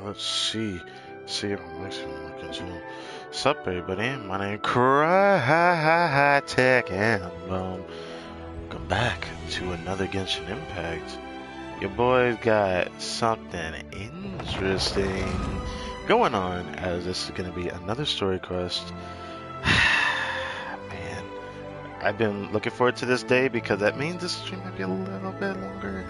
Let's see. See if I'm next one looking to. What's up, everybody? My name is Crytek, and welcome back to another Genshin Impact. Your boys got something interesting going on, as this is going to be another story quest. Man, I've been looking forward to this day because that means this stream might be a little bit longer.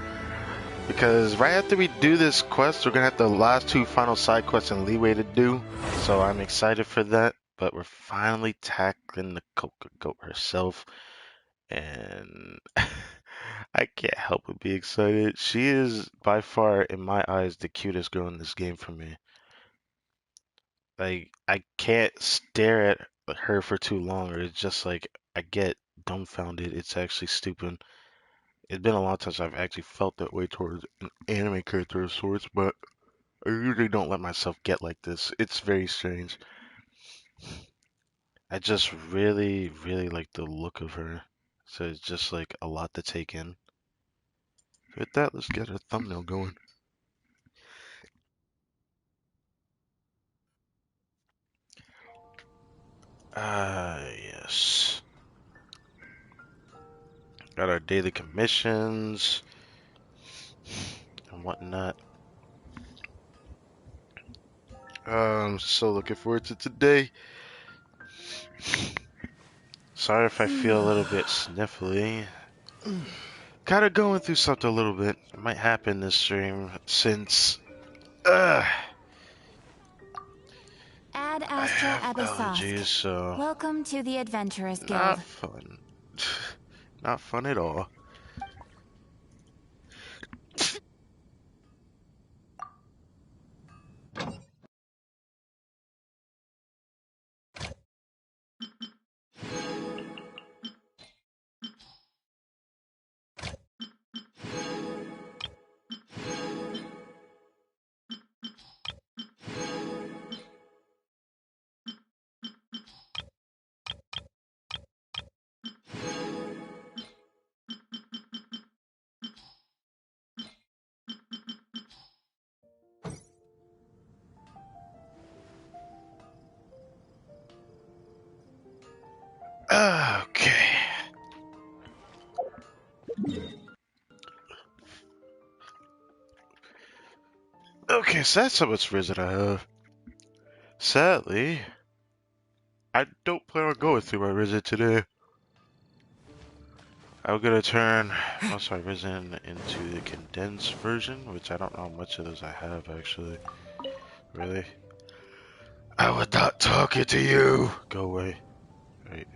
Because right after we do this quest, we're going to have the last two final side quests and leeway to do. So I'm excited for that. But we're finally tackling the COCOGOAT herself. And I can't help but be excited. She is by far, in my eyes, the cutest girl in this game for me. Like, I can't stare at her for too long, or it's just like I get dumbfounded. It's actually stupid. It's been a long time since I've actually felt that way towards an anime character of sorts, but I usually don't let myself get like this. It's very strange. I just really, really like the look of her. So it's just like a lot to take in. With that, let's get a thumbnail going. Yes. Got our daily commissions and whatnot. So looking forward to today. Sorry if I feel a little bit sniffly. Kind of going through something a little bit. It might happen this stream since I Ad Astra have Abyssos. allergies, so Welcome to the Adventurers Guild. not fun. Not fun at all. Okay. Okay, so that's how much visit I have. Sadly, I don't plan on going through my visit today. I'm gonna turn most of my Risen into the condensed version, which I don't know how much of those I have actually. Really? I was not talking to you! Go away. Right.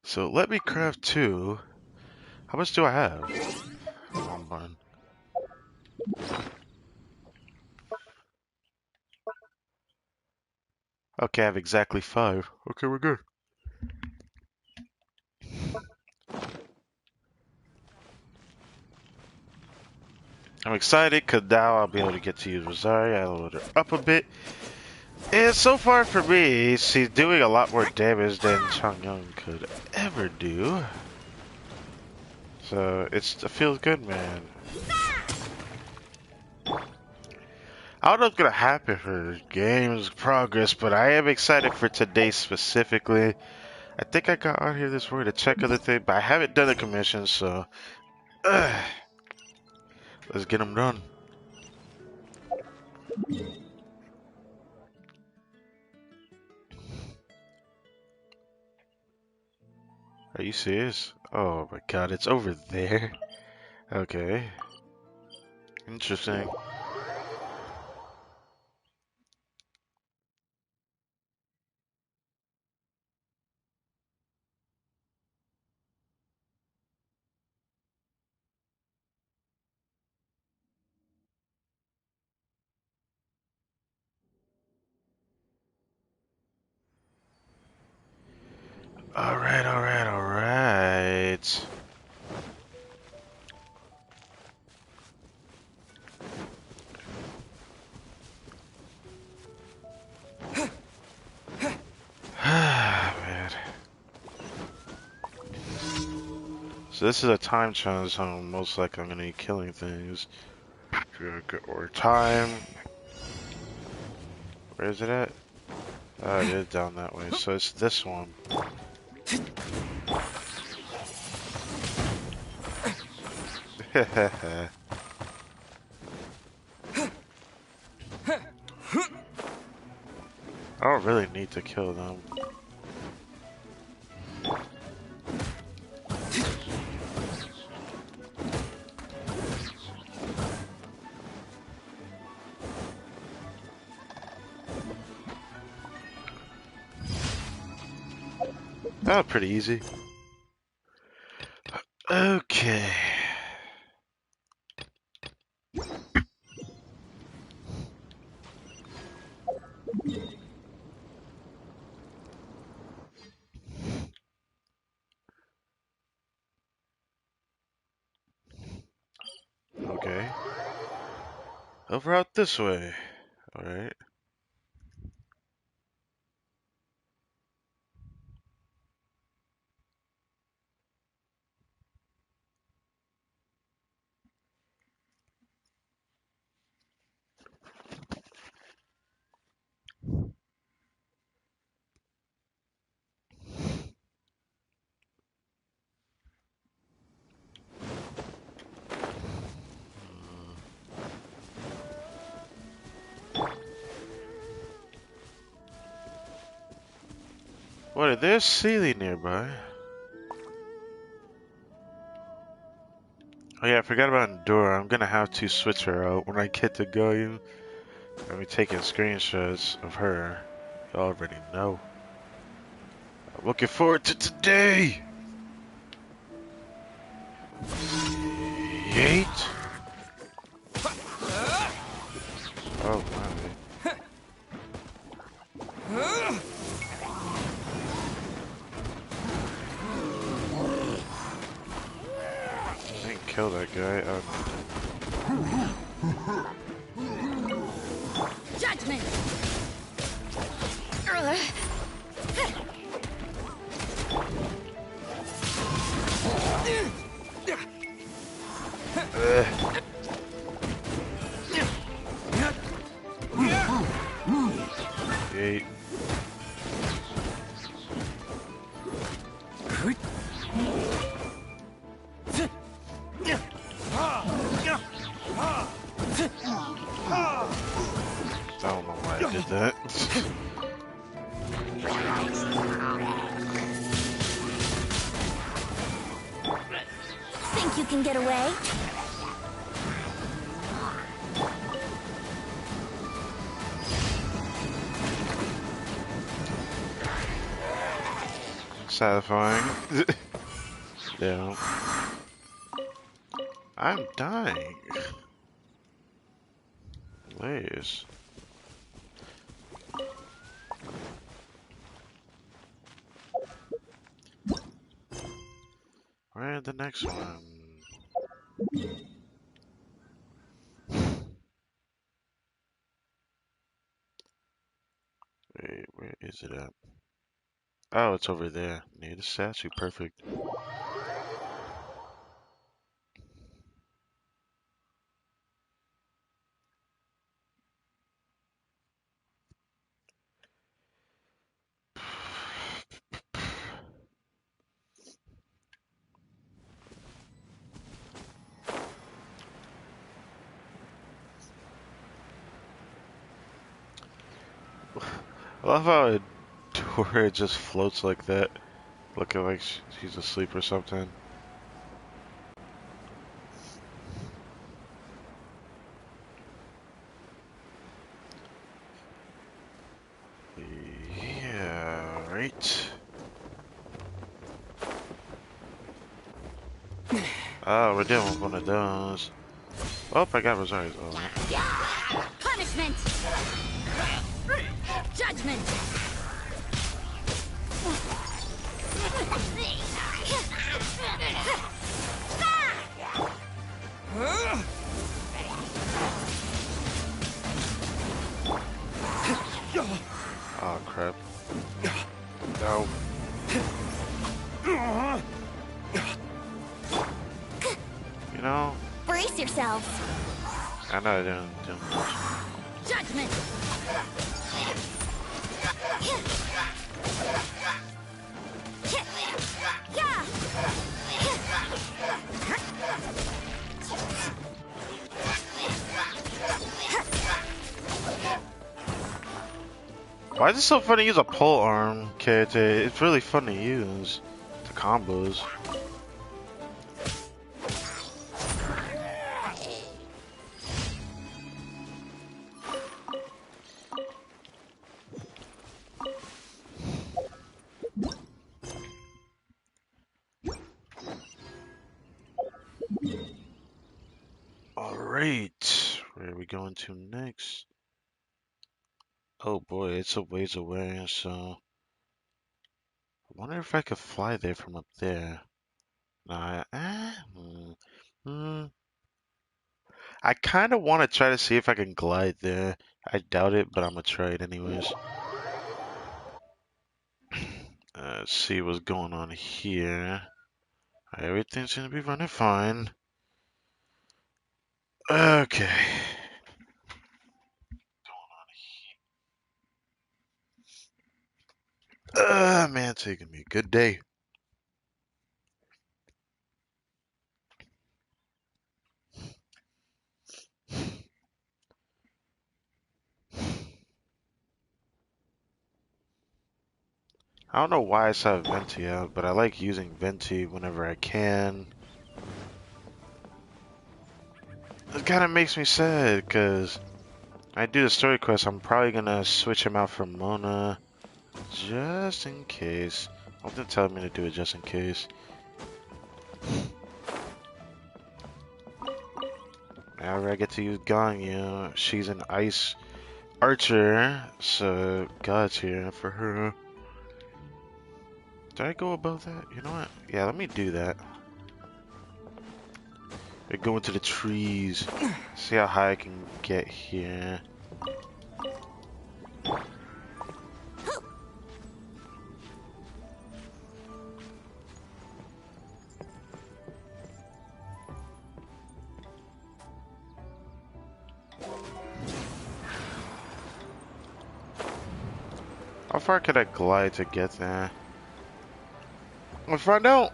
So let me craft two. How much do I have? Wrong button. Okay, I have exactly 5. Okay, we're good. I'm excited because now I'll be able to get to use Rosaria. I'll load her up a bit. And so far for me, she's doing a lot more damage than Changyun could ever do. So it feels good, man. I don't know what's gonna happen for game's progress, but I am excited for today specifically. I think I got out here this morning to check other things, but I haven't done the commission, so let's get them done. Are you serious? Oh my god, it's over there. Okay. Interesting. Alright, alright, alright. Man. So this is a time challenge, so most likely I'm gonna be killing things. Or time. Where is it at? Oh, it is down that way. So it's this one. I don't really need to kill them. That was pretty easy. Okay. Okay. Over out this way. Alright. What? There's Sealy nearby. Oh yeah, I forgot about Endura. I'm gonna have to switch her out when I get to GANYU. I'll be taking screenshots of her. You already know. I'm looking forward to today! Yeet! Oh my. I didn't kill that guy. Judgment. Yeet. I don't know why I did that. Think you can get away? Satisfying. Yeah. I'm dying. Please. Where's the next one? Wait, where is it at? Oh, it's over there. Near the statue. Perfect. I love how Dora just floats like that, looking like she's asleep or something. Yeah, right. Oh, we're doing one of those. Oh, I got Rosario's. Oh. Punishment. Judgment. Oh, crap. No. yourselves. I know I don't. Judgment. Yeah. Why is it so fun to use a pole arm character? It's really fun to use. The combos. Alright, where are we going to next? Oh boy, it's a ways away, so I wonder if I could fly there from up there. Nah, I kind of want to try to see if I can glide there. I doubt it, but I'm gonna try it anyways. Let's see what's going on here. Everything's gonna be running fine. Okay. Man, it's gonna be a good day. I don't know why I saw Venti out, but I like using Venti whenever I can. It kind of makes me sad, because I do the story quest, I'm probably gonna switch him out for Mona, just in case. Often tell me to do it just in case. Now I get to use Ganyu. She's an ice archer, so God's here for her. Did I go above that? You know what? Yeah, let me do that. I go into the trees. See how high I can get here. How far could I glide to get there? We'll find out.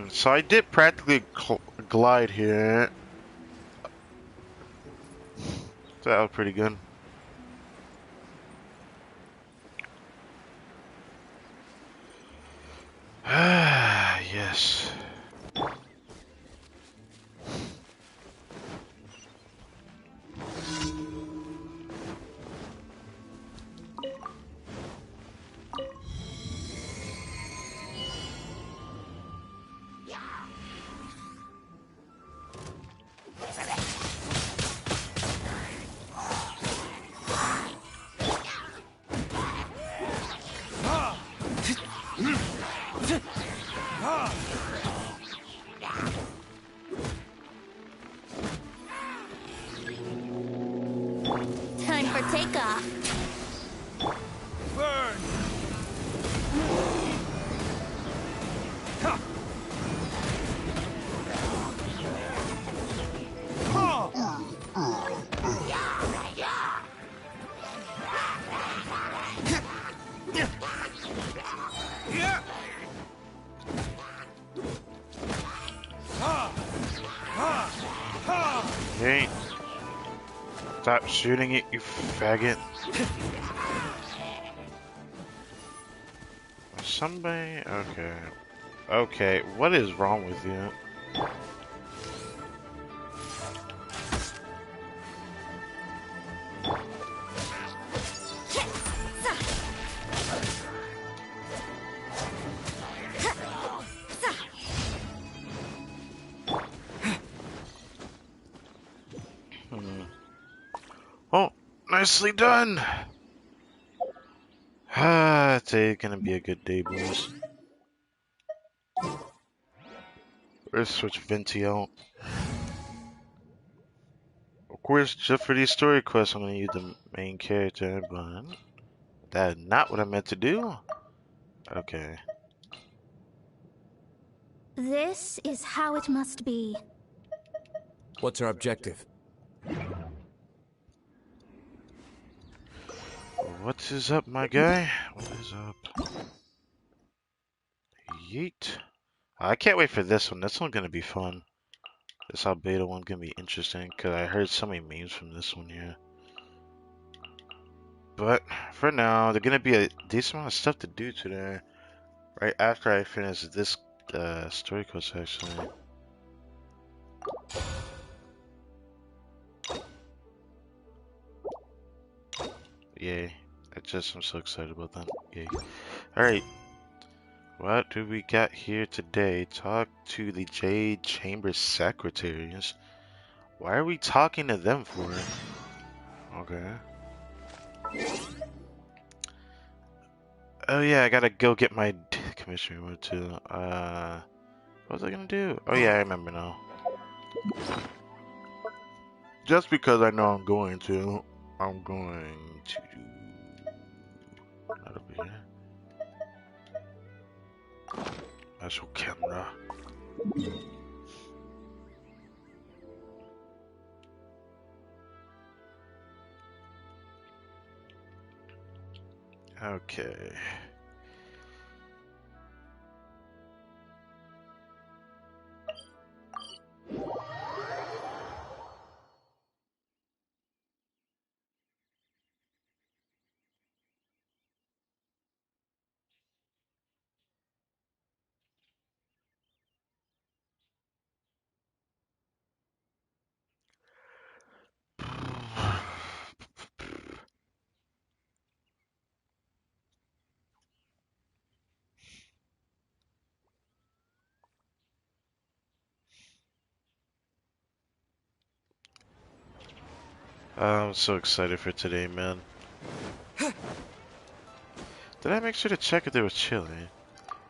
So I did practically glide here. So that was pretty good. Yes. Time for takeoff. Burn! Hey. Stop shooting it, you faggot. Somebody? Okay. Okay, what is wrong with you? Nicely done. Ah, today's gonna be a good day, boys. Let's switch Venti out. Of course, just for these story quests, I'm gonna use the main character, but that's not what I meant to do. Okay. This is how it must be. What's our objective? What is up, my guy? What is up? Yeet. I can't wait for this one. This one's gonna be fun. This beta one's gonna be interesting, because I heard so many memes from this one here. But, for now, there's gonna be a decent amount of stuff to do today. Right after I finish this story quest, actually. Yay. I'm so excited about that. Yay. Alright. What do we got here today? Talk to the Jade Chamber Secretaries. Why are we talking to them for? Okay. Oh yeah, I gotta go get my commission reward too. What was I gonna do? Oh yeah, I remember now. Just because I know I'm going to do... Not over here. Special camera. Okay. I'm so excited for today, man. Did I make sure to check if there was chili?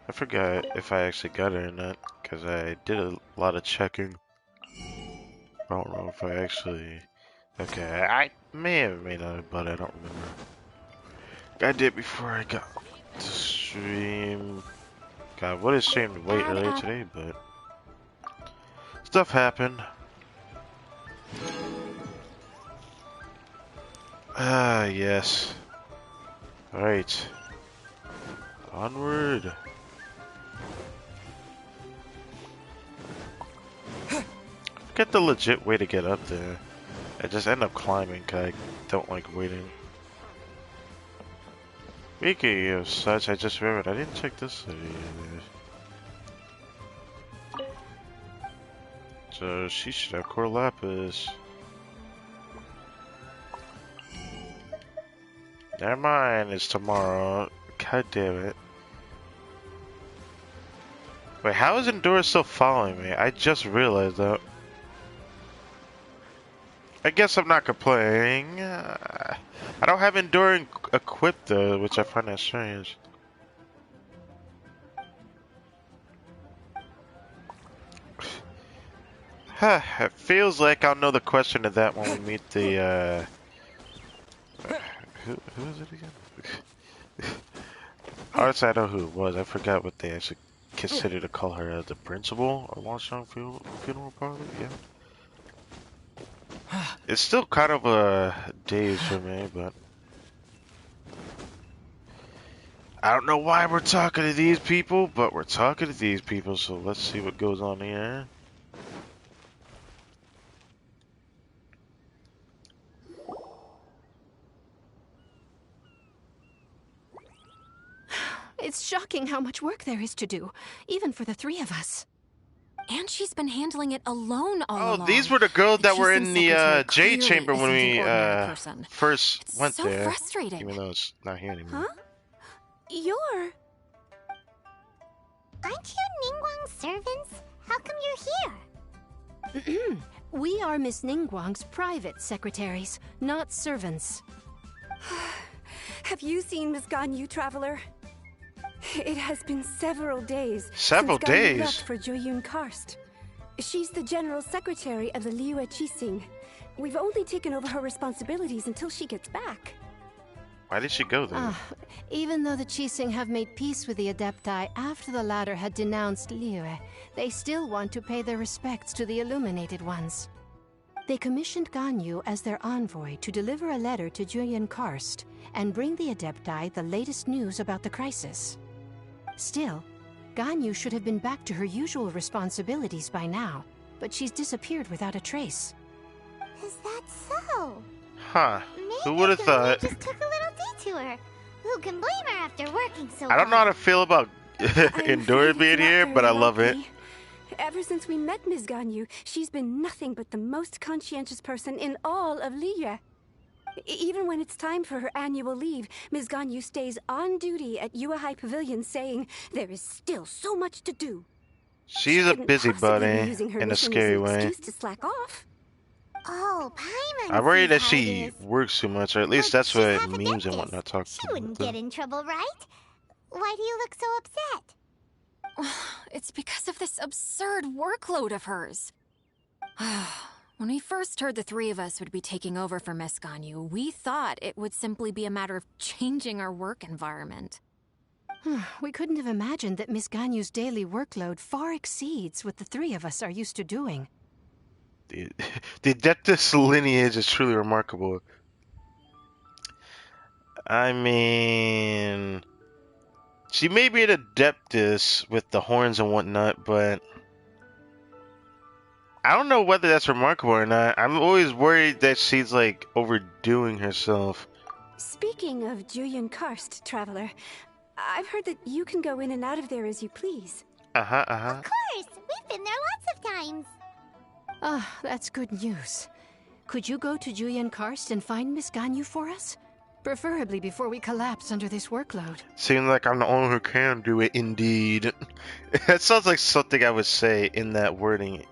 I forgot if I actually got it or not, because I did a lot of checking. I don't know if I actually... Okay, I may have made it, but I don't remember. I did before I got to stream. God, what a shame to wait earlier today, but... Stuff happened. Ah, yes. Alright. Onward. Get the legit way to get up there. I just end up climbing because I don't like waiting. Speaking of such, I just remembered I didn't check this city either. So she should have Core Lapis. Never mind, it's tomorrow. God damn it. Wait, how is Endora still following me? I just realized that. I guess I'm not complaining. I don't have Endora equipped though, which I find that strange. It feels like I'll know the question to that when we meet the, who is it again? Honestly, I know who it was. I forgot what they actually consider to call her the principal or Longshot funeral parlor. Yeah. It's still kind of a daze for me, but I don't know why we're talking to these people, but we're talking to these people. So let's see what goes on here. It's shocking how much work there is to do, even for the three of us. And she's been handling it alone all along. Oh, these were the girls that were in the J clearly chamber when we isn't an ordinary person. first It's went so there. frustrating. Even though it's not here anymore. Huh? You're... Aren't you Ningguang's servants? How come you're here? We are Miss Ningguang's private secretaries, not servants. Have you seen Miss GANYU, Traveler? It has been several days Several since GANYU days? left for Jueyun Karst. She's the General Secretary of the Liyue Qixing. We've only taken over her responsibilities until she gets back. Why did she go there? Even though the Qixing have made peace with the Adepti after the latter had denounced Liyue, they still want to pay their respects to the Illuminated Ones. They commissioned Ganyu as their envoy to deliver a letter to Jueyun Karst and bring the Adepti the latest news about the crisis. Still, Ganyu should have been back to her usual responsibilities by now, but she's disappeared without a trace. Is that so? Huh. Who would have Maybe thought? Ganyu just took a little detour. Who can blame her after working so I don't know how to hard? feel about Endura being here, but I love it. Ever since we met Ms. GANYU, she's been nothing but the most conscientious person in all of Liyue. Even when it's time for her annual leave, Ms. GANYU stays on duty at Yuehai Pavilion saying there is still so much to do. She's She a couldn't possibly be busybody using her in a mission scary as an way. excuse to slack off. Oh, Paimon I worry sees that how she it is. works too much, or at least But that's she's what half memes and Adeptus. whatnot talk She wouldn't about. get in trouble, right? Why do you look so upset? It's because of this absurd workload of hers. When we first heard the three of us would be taking over for Miss Ganyu, we thought it would simply be a matter of changing our work environment. We couldn't have imagined that Miss Ganyu's daily workload far exceeds what the three of us are used to doing. The Adeptus lineage is truly remarkable. I mean, she may be an Adeptus with the horns and whatnot, but I don't know whether that's remarkable or not. I'm always worried that she's like overdoing herself. Speaking of Jueyun Karst, Traveler, I've heard that you can go in and out of there as you please. Of course! We've been there lots of times. Ah, that's good news. Could you go to Jueyun Karst and find Miss Ganyu for us? Preferably before we collapse under this workload. Seems like I'm the only one who can do it, indeed. That sounds like something I would say in that wording.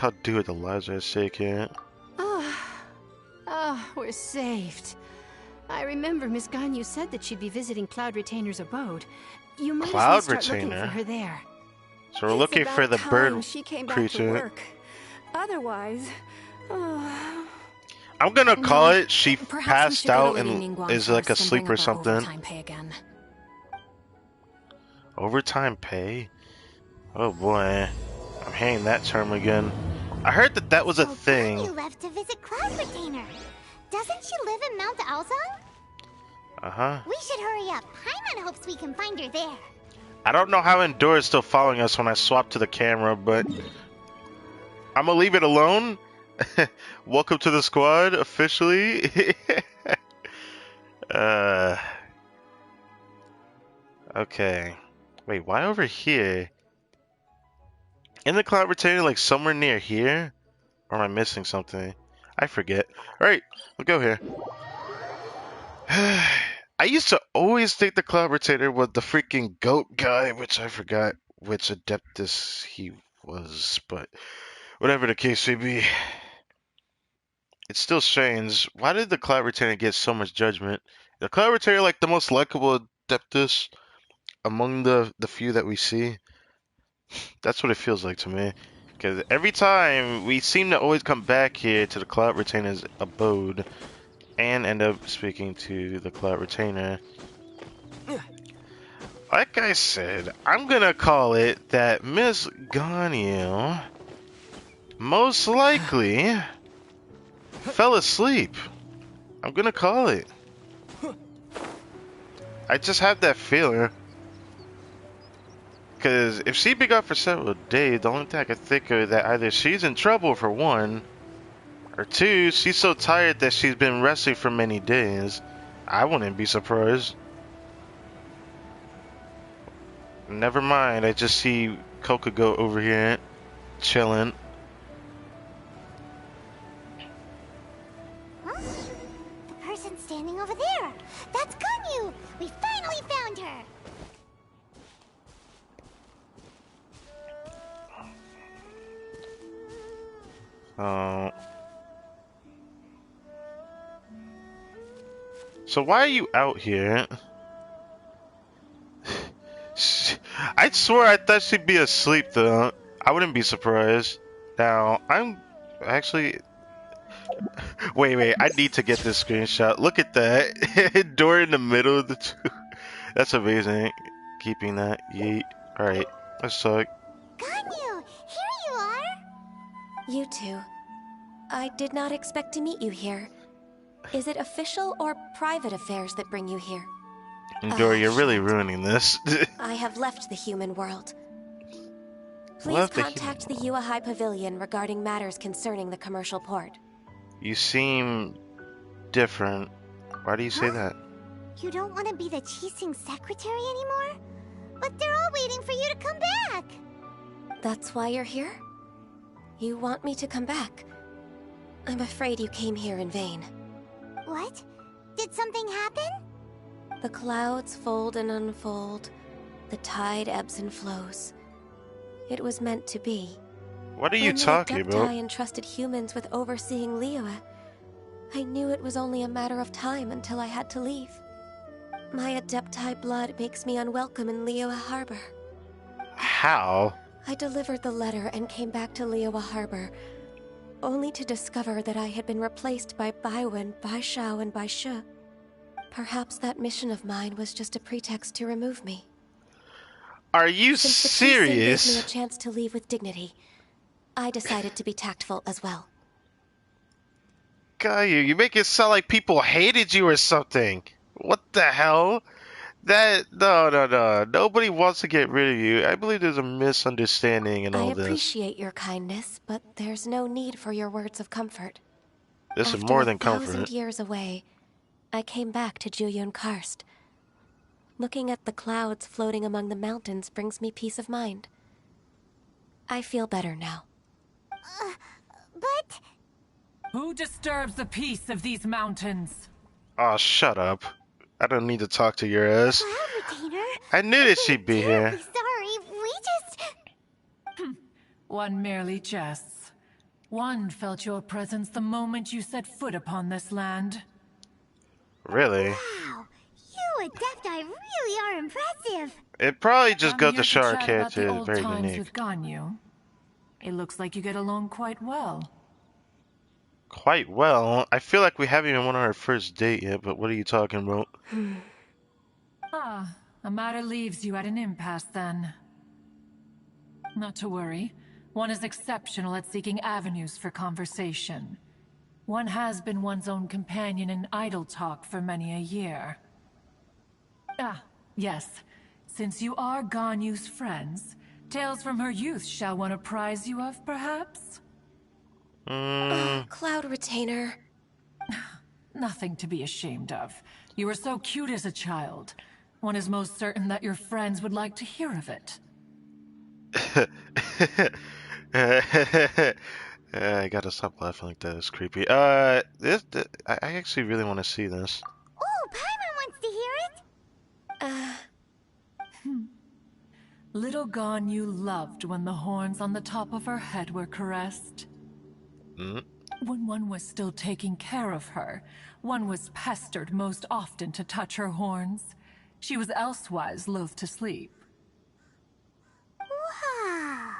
I'll do it, the lives I shake here. We're saved. I remember Miss Ganyu said that she'd be visiting Cloud Retainer's abode. You might Cloud as well start looking Retainer? for her there. So we're looking It's for the about bird time she came back to creature. work. Otherwise, I'm gonna call No, it she perhaps we passed should go to out Lady and Ningguang is like first and asleep bring or up our something. overtime pay again. Overtime pay? Oh boy. I'm hearing that term again. I heard that that was a So thing. Ganyu left to visit Cloud Retainer. Doesn't she live in Mount Aozong? Uh-huh. We should hurry up. Paimon hopes we can find her there. I don't know how Endura is still following us when I swap to the camera, but I'm gonna leave it alone. Welcome to the squad, officially. Okay. Wait, why over here? In the Cloud Retainer, like somewhere near here? Or am I missing something? I forget. Alright, we'll go here. I used to always think the Cloud Retainer was the freaking goat guy, which I forgot which Adeptus he was, but whatever the case may be. It's still strange. Why did the Cloud Retainer get so much judgment? The Cloud Retainer like the most likable Adeptus among the few that we see? That's what it feels like to me. Because every time we seem to always come back here to the Cloud Retainer's abode and end up speaking to the Cloud Retainer. Like I said, I'm gonna call it that Miss Ganyu most likely fell asleep. I'm gonna call it. I just have that feeling. Because if she'd been gone for several days, the only thing I could think of is that either she's in trouble for one, or two, she's so tired that she's been resting for many days. I wouldn't be surprised. Never mind, I just see COCOGOAT over here, chilling. Huh? The person standing over there. That's Ganyu. We finally found her. Oh. So why are you out here? I swear I thought she'd be asleep though. I wouldn't be surprised. Now, I'm actually... Wait, I need to get this screenshot. Look at that. Door in the middle of the two. That's amazing. Keeping that. Yeet. Alright, let's talk. Ganyu, here you are. You two. I did not expect to meet you here. Is it official or private affairs that bring you here? Dory, you're really shit. ruining this. I have left the human world. Please Left the contact the human Yuehai Pavilion regarding matters concerning the commercial port. You seem different. Why do you say that? You don't want to be the Qixing secretary anymore? But they're all waiting for you to come back. That's why you're here? You want me to come back? I'm afraid you came here in vain. What? Did something happen? The clouds fold and unfold. The tide ebbs and flows. It was meant to be. What are you When talking the about? Adepti entrusted humans with overseeing Liyue, I knew it was only a matter of time until I had to leave. My Adepti blood makes me unwelcome in Liyue Harbor. How? I delivered the letter and came back to Liyue Harbor, only to discover that I had been replaced by Baiwen, Baishao, and Baishu. Perhaps that mission of mine was just a pretext to remove me. Are you Since the Qixing gave me a serious? chance to leave with dignity, I decided to be tactful as well. Ganyu, you make it sound like people hated you or something. What the hell? No. Nobody wants to get rid of you. I believe there's a misunderstanding in I all this. appreciate your kindness, but there's no need for your words of comfort. This is After more than 1,000 comfort. years away, I came back to Jueyun Karst. Looking at the clouds floating among the mountains brings me peace of mind. I feel better now. But... Who disturbs the peace of these mountains? Oh, shut up. I don't need to talk to your ass. Cloud Retainer... I knew that she'd be here. Terribly sorry, we just... One merely jests. One felt your presence the moment you set foot upon this land. Really? Wow, you Adepti really are impressive. It probably just I'm goes here to show our chat about character the is old very times unique. with GANYU. It looks like you get along quite well. Quite well. I feel like we haven't even went on our first date yet, but what are you talking about? Ah, a matter leaves you at an impasse then. Not to worry. One is exceptional at seeking avenues for conversation. One has been one's own companion in idle talk for many a year. Ah, yes. Since you are Ganyu's friends, tales from her youth shall one apprise you of, perhaps? Cloud Retainer. Nothing to be ashamed of. You were so cute as a child. One is most certain that your friends would like to hear of it. I gotta stop laughing like that. It's creepy. I actually really want to see this. Oh, Paimon wants to hear it. Little Ganyu loved when the horns on the top of her head were caressed. When one was still taking care of her, one was pestered most often to touch her horns. She was elsewise loath to sleep. Wow.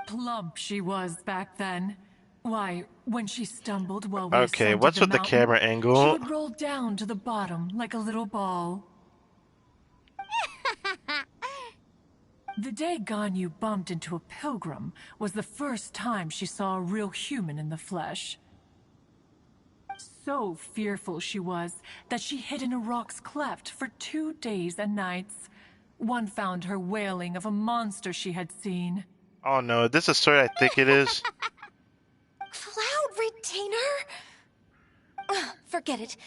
Plump she was back then. Why, when she stumbled while we Okay, ascended what's the with the mountain, camera she angle? would roll down to the bottom like a little ball. The day Ganyu bumped into a pilgrim was the first time she saw a real human in the flesh. So fearful she was that she hid in a rock's cleft for 2 days and nights. One found her wailing of a monster she had seen. Oh no, this is a story I think it is. Cloud Retainer? Forget it.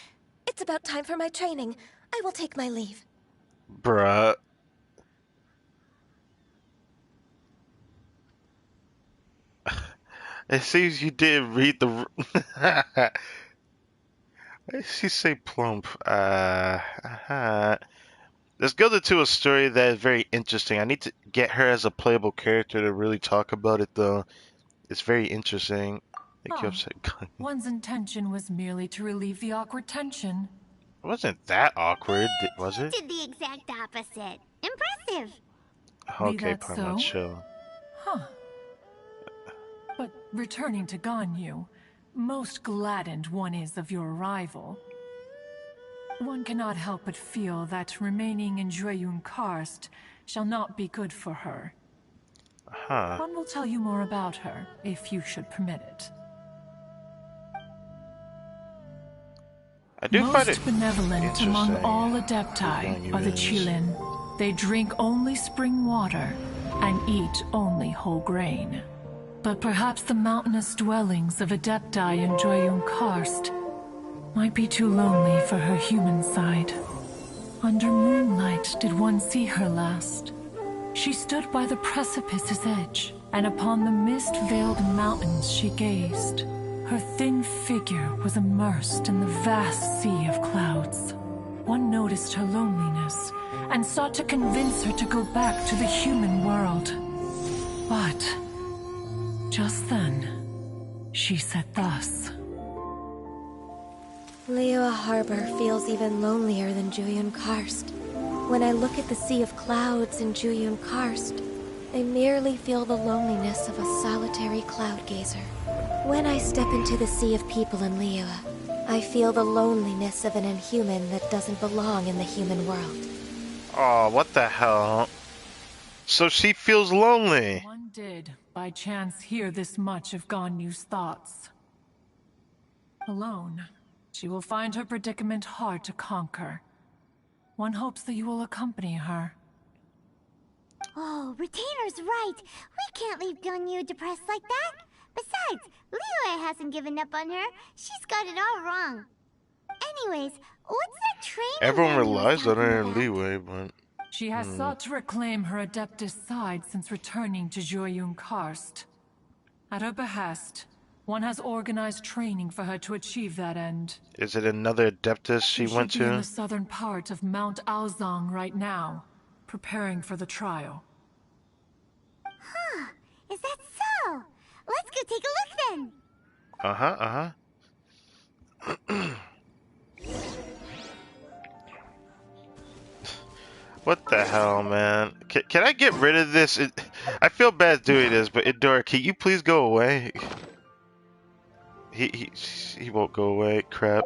It's about time for my training. I will take my leave. Bruh. It seems you didn't read the... Why did she say plump? Let's go to a story that is very interesting. I need to get her as a playable character to really talk about it, though. It's very interesting. Thank you, Oh. upset. One's intention was merely to relieve the awkward tension. It wasn't that awkward, was You it? did the exact opposite. Impressive. Be Okay, that Parma, so? chill. Huh. But returning to Ganyu, most gladdened one is of your arrival. One cannot help but feel that remaining in Jueyun Karst shall not be good for her. Huh. One will tell you more about her, if you should permit it. I do find it Most benevolent among interesting all who Adepti Ganyu are the is. Qilin. They drink only spring water and eat only whole grain. But perhaps the mountainous dwellings of Adepti in Jueyun Karst might be too lonely for her human side. Under moonlight did one see her last. She stood by the precipice's edge, and upon the mist-veiled mountains she gazed. Her thin figure was immersed in the vast sea of clouds. One noticed her loneliness, and sought to convince her to go back to the human world. But just then, she said thus. Liyue Harbor feels even lonelier than Jueyun Karst. When I look at the sea of clouds in Jueyun Karst, I merely feel the loneliness of a solitary cloud gazer. When I step into the sea of people in Liyue, I feel the loneliness of an inhuman that doesn't belong in the human world. Oh, what the hell? So she feels lonely. One did, by chance, hear this much of Ganyu's thoughts. Alone, she will find her predicament hard to conquer. One hopes that you will accompany her. Oh, Retainer's right. We can't leave Ganyu depressed like that. Besides, Liyue hasn't given up on her. She's got it all wrong. Anyways, what's that train? Everyone Ganyu was relies on her in talking about? Leeway, but She has sought to reclaim her Adeptus side since returning to Jueyun Karst. At her behest, one has organized training for her to achieve that end. is it another Adeptus she went should be in to? the southern part of Mount Aozang right now, preparing for the trial. Huh, is that so? Let's go take a look then. What the hell, man? Can I get rid of this? I feel bad doing this, but Idora, can you please go away? He won't go away. Crap.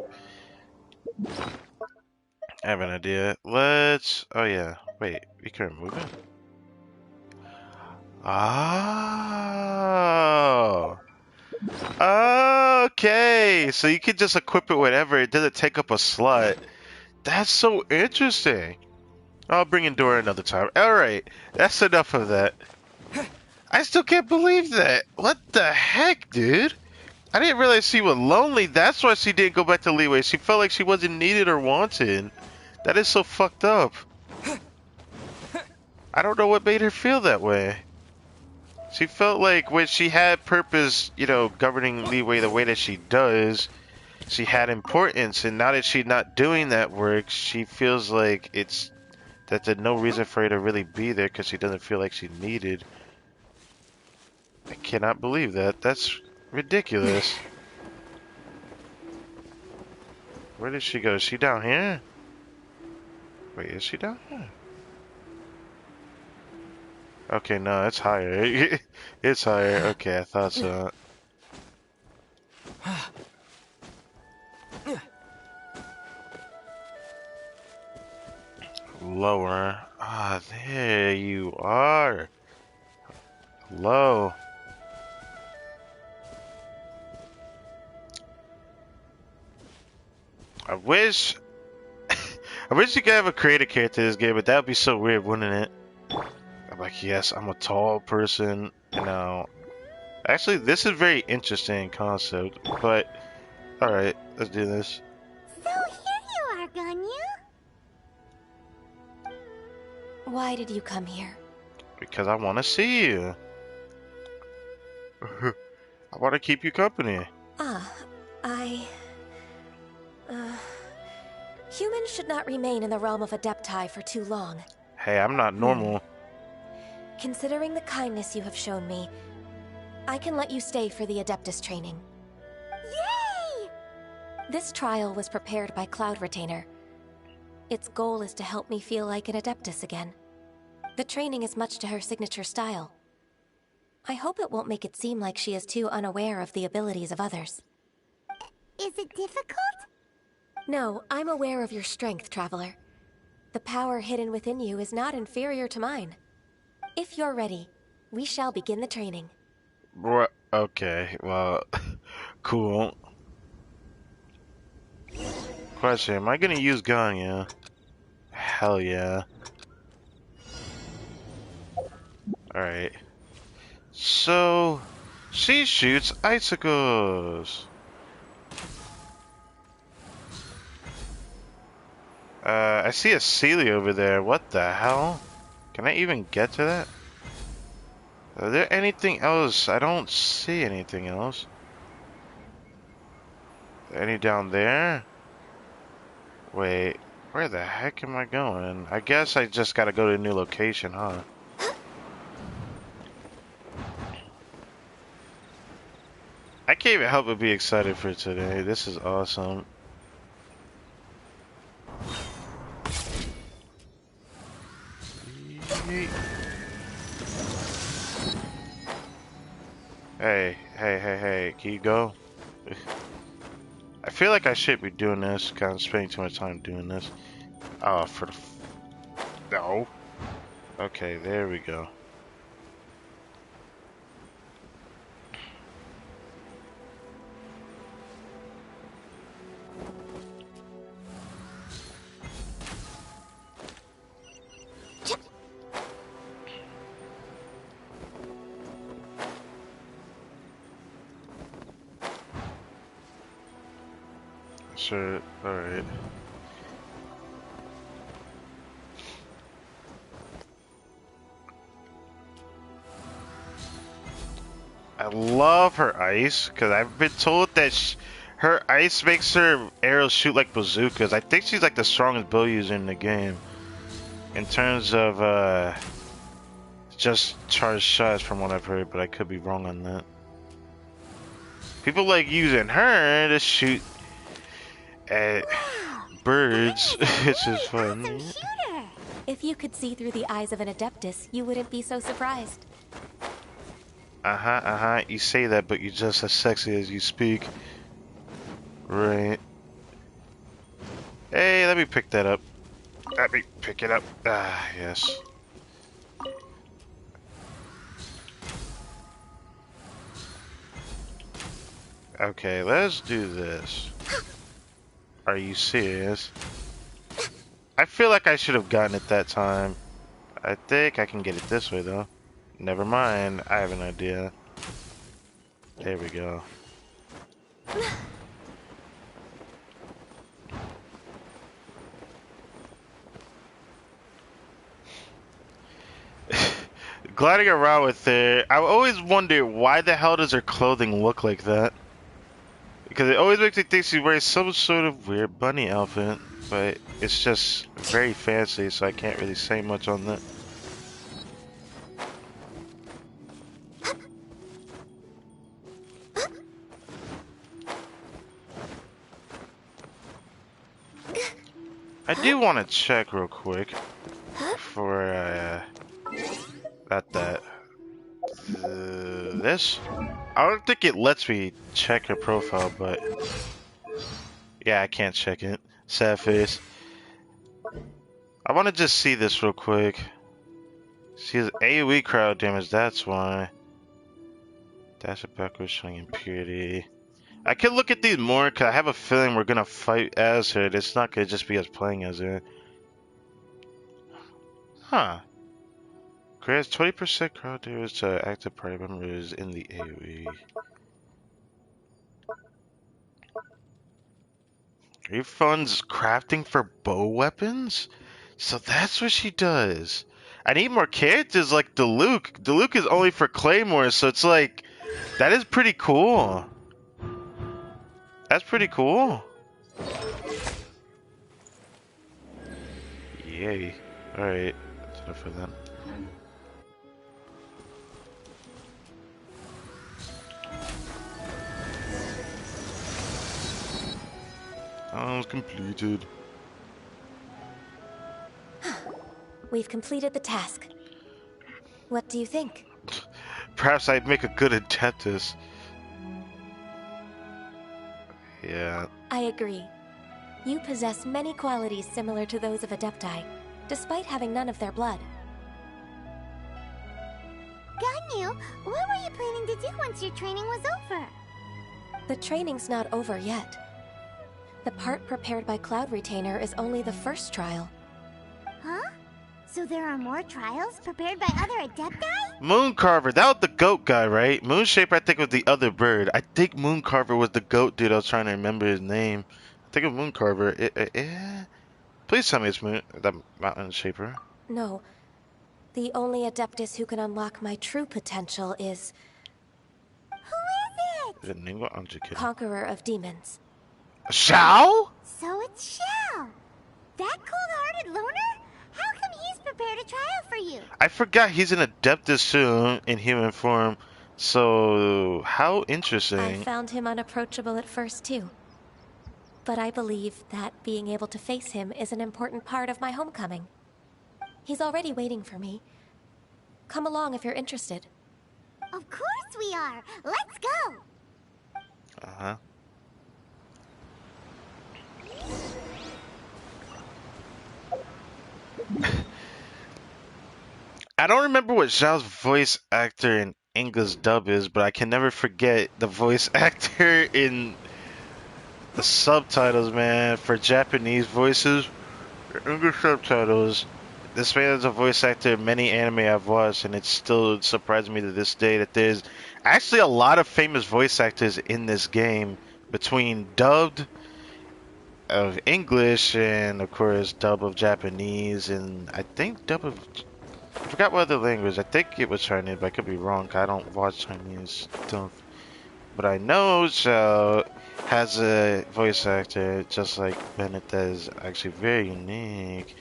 I have an idea. Let's. Oh yeah. Wait, we can remove it. Oh. Okay. So you can just equip it whenever. It doesn't take up a slot. That's so interesting. I'll bring in Dora another time. Alright, that's enough of that. I still can't believe that. What the heck, dude? I didn't realize she was lonely. That's why she didn't go back to Leeway. She felt like she wasn't needed or wanted. That is so fucked up. I don't know what made her feel that way. She felt like when she had purpose, you know, governing Leeway the way that she does, she had importance. And now that she's not doing that work, she feels like that there's no reason for her to really be there because she doesn't feel like she's needed. I cannot believe that. That's ridiculous. Where did she go? Is she down here? Wait, is she down here? Okay, no, it's higher. It's higher. Okay, I thought so. Lower. Ah, there you are. Low. I wish you could have a creative character in this game, but that would be so weird, wouldn't it? I'm like, yes, I'm a tall person, you know. Actually, this is a very interesting concept, but alright, let's do this. So here you are, Ganyu. Why did you come here? Because I want to see you. I want to keep you company. Humans should not remain in the realm of Adepti for too long. Hey, I'm not normal. Considering the kindness you have shown me, I can let you stay for the Adeptus training. Yay! This trial was prepared by Cloud Retainer. Its goal is to help me feel like an Adeptus again. The training is much to her signature style. I hope it won't make it seem like she is too unaware of the abilities of others. Is it difficult? No, I'm aware of your strength, Traveler. The power hidden within you is not inferior to mine. If you're ready, we shall begin the training. Okay, well, cool. Question, am I gonna use GANYU? Hell yeah. Alright. So, she shoots icicles. I see a Sealy over there. What the hell? Can I even get to that? Is there anything else? I don't see anything else. Any down there? Wait, where the heck am I going? I guess I just gotta go to a new location, huh? I can't even help but be excited for today. This is awesome. Hey, can you go? I feel like I should be doing this, kind of spending too much time doing this. Oh, for the... No. Okay, there we go. Sure, alright. I love her ice, because I've been told that her ice makes her arrows shoot like bazookas. I think she's like the strongest bow user in the game. In terms of, just charged shots from what I've heard, but I could be wrong on that. People like using her to shoot at birds, which is fun. If you could see through the eyes of an Adeptus, you wouldn't be so surprised. You say that, but you're just as sexy as you speak. Right. Hey, let me pick that up. Let me pick it up. Ah, yes. Okay, let's do this. Are you serious? I feel like I should have gotten it that time. I think I can get it this way, though. Never mind, I have an idea. There we go. Gliding around with her, I always wonder why the hell does her clothing look like that? Because it always makes me think she's wearing some sort of weird bunny outfit, but it's just very fancy, so I can't really say much on that. I do want to check real quick for this. I don't think it lets me check her profile, but yeah, I can't check it. Sad face. I want to just see this real quick. She has AoE crowd damage, that's why. Dash it backwards showing impurity. I could look at these more, because I have a feeling we're going to fight as her. It's not going to just be us playing as her. Huh. Grants 20% crowd damage to active party members in the AoE. Refunds crafting for bow weapons? So that's what she does. I need more characters like Diluc. Diluc is only for claymores, so it's like... That is pretty cool. That's pretty cool. Yay. Alright. That's enough for that. Completed. We've completed the task. What do you think? Perhaps I'd make a good Adeptus. Yeah. I agree. You possess many qualities similar to those of Adepti, despite having none of their blood. Ganyu, what were you planning to do once your training was over? The training's not over yet. The part prepared by Cloud Retainer is only the first trial. Huh? So there are more trials prepared by other Adepti? Mooncarver, that was the goat guy, right? Moonshaper, I think, was the other bird. I think Mooncarver was the goat dude. I was trying to remember his name. I think of Mooncarver. Please tell me it's the Mountain Shaper. No. The only Adeptus who can unlock my true potential is... Who is it? Is it Ningguang? I'm just kidding. Conqueror of Demons. Xiao? So it's Xiao. That cold-hearted loner? How come he's prepared a trial for you? I forgot he's an Adeptus soon in human form. So, how interesting. I found him unapproachable at first, too. But I believe that being able to face him is an important part of my homecoming. He's already waiting for me. Come along if you're interested. Of course we are. Let's go. Uh-huh. I don't remember what Xiao's voice actor in English dub is, but I can never forget the voice actor in the subtitles, man, for Japanese voices. English subtitles. This man is a voice actor in many anime I've watched, and it still surprises me to this day that there's actually a lot of famous voice actors in this game, between dubbed of English and, of course, dub of Japanese, and I think dub of... I forgot what other language. I think it was Chinese, but I could be wrong. I don't watch Chinese stuff. But I know Xiao has a voice actor, just like Bennett, that is actually very unique.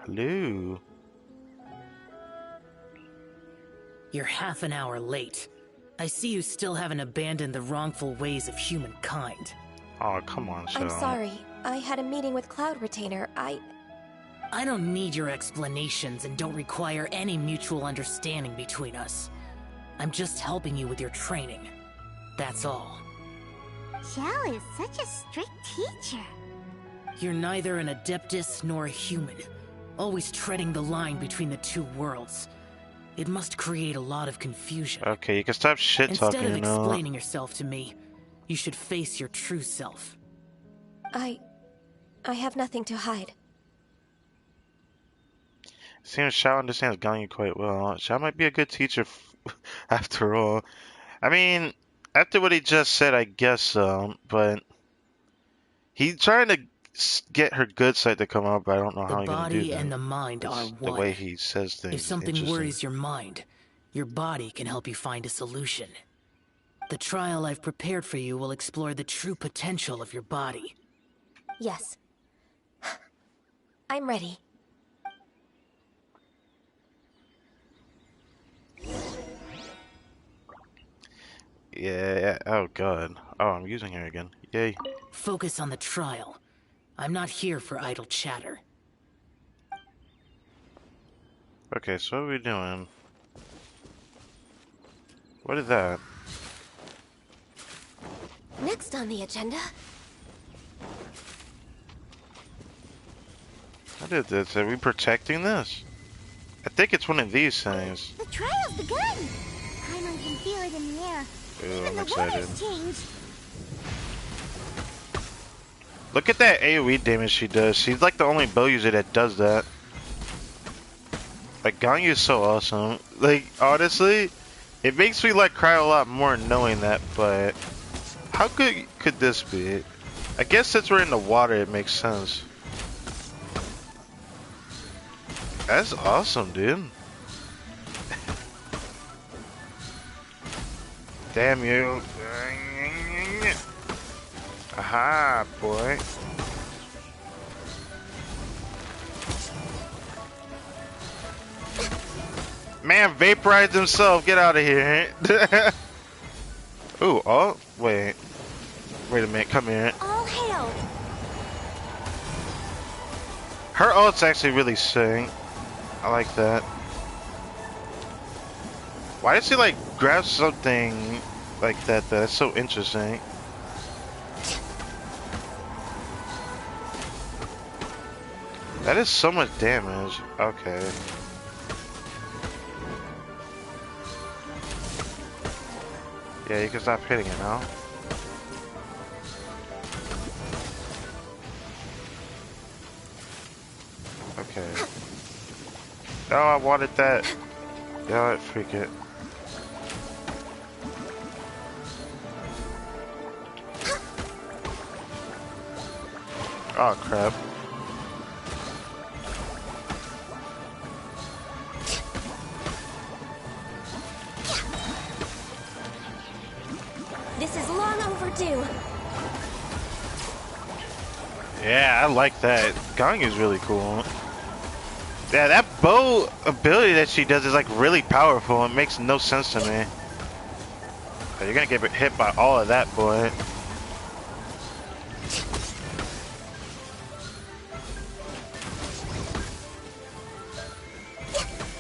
Hello. You're half an hour late. I see you still haven't abandoned the wrongful ways of humankind. Oh, come on, Xiao. I'm sorry. I had a meeting with Cloud Retainer. I don't need your explanations and don't require any mutual understanding between us. I'm just helping you with your training. That's all. Xiao is such a strict teacher. You're neither an Adeptus nor a human, always treading the line between the two worlds. It must create a lot of confusion. Okay, you can stop shit-talking, Instead of explaining yourself to me, you should face your true self. I have nothing to hide. Seems Xiao understands Ganyu quite well. Xiao might be a good teacher after all. I mean, after what he just said, I guess so, but he's trying to get her good side to come out, but I don't know how he's going to do that. The body and the mind are one. The way he says things. If something worries your mind, your body can help you find a solution. The trial I've prepared for you will explore the true potential of your body. Yes. I'm ready. Yeah, oh god. Oh, I'm using her again. Yay. Focus on the trial. I'm not here for idle chatter. Okay, so what are we doing? What is that? Next on the agenda. What is this? Are we protecting this? I think it's one of these things. The trial's begun! Paimon can feel it in the air. Ooh, Even I'm the excited. weather's changed. Look at that AoE damage she does. She's like the only bow user that does that. Like, Ganyu is so awesome. Like, honestly, it makes me like cry a lot more knowing that, but how good could this be? I guess since we're in the water, it makes sense. That's awesome, dude. Damn you. Aha, boy. Man vaporized himself. Get out of here. Ooh, oh, wait. Wait a minute, come here. All hail Her ult's actually really sick. I like that. Why does he like grab something like that? That's so interesting. That is so much damage. Okay. Yeah, you can stop hitting it now. Okay. Oh, I wanted that. Yeah, freak it. Oh, crap. This is long overdue. Yeah, I like that. Ganyu is really cool. Yeah, that bow ability that she does is like really powerful. It makes no sense to me. You're gonna get hit by all of that, boy.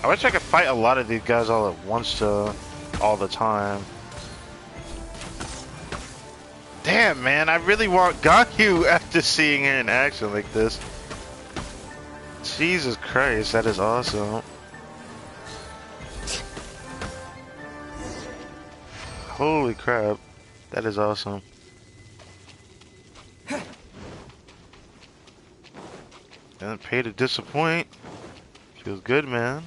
I wish I could fight a lot of these guys all at once, all the time. Damn, man, I really want Ganyu after seeing her in action like this. Jesus Christ, that is awesome. Holy crap, that is awesome. Didn't pay to disappoint. Feels good, man.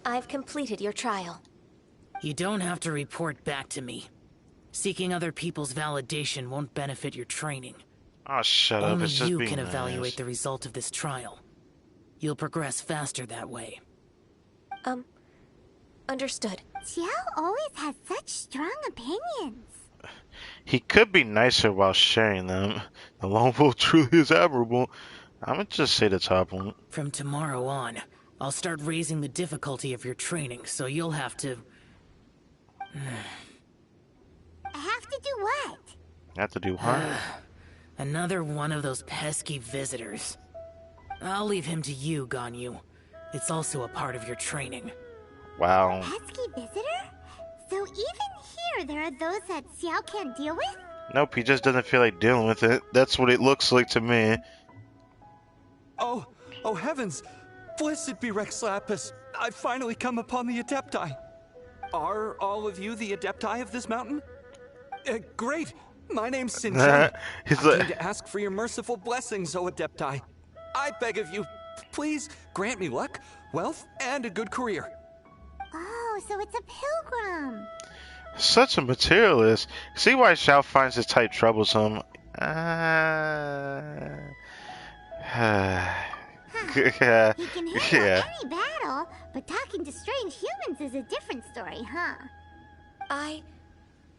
I've completed your trial. You don't have to report back to me. Seeking other people's validation won't benefit your training. Oh, shut up. Only It's just you being can nice. evaluate the result of this trial. You'll progress faster that way. Understood. Xiao always has such strong opinions. He could be nicer while sharing them. The lone wolf truly is admirable. I'm gonna just say the top one. From tomorrow on, I'll start raising the difficulty of your training, so you'll have to... Have to do what? Have to do what? Another one of those pesky visitors. I'll leave him to you, Ganyu. It's also a part of your training. Wow. Pesky visitor? So even here there are those that Xiao can't deal with? Nope, he just doesn't feel like dealing with it. That's what it looks like to me. Oh heavens! Blessed be Rex Lapis. I've finally come upon the Adepti. Are all of you the Adepti of this mountain? Great! My name's Sinjin. He's I like... came to ask for your merciful blessings, O Adepti. I beg of you, please grant me luck, wealth, and a good career. Oh, so it's a pilgrim. Such a materialist. See why Xiao finds his type troublesome. He can handle Yeah. any battle, but talking to strange humans is a different story, huh? I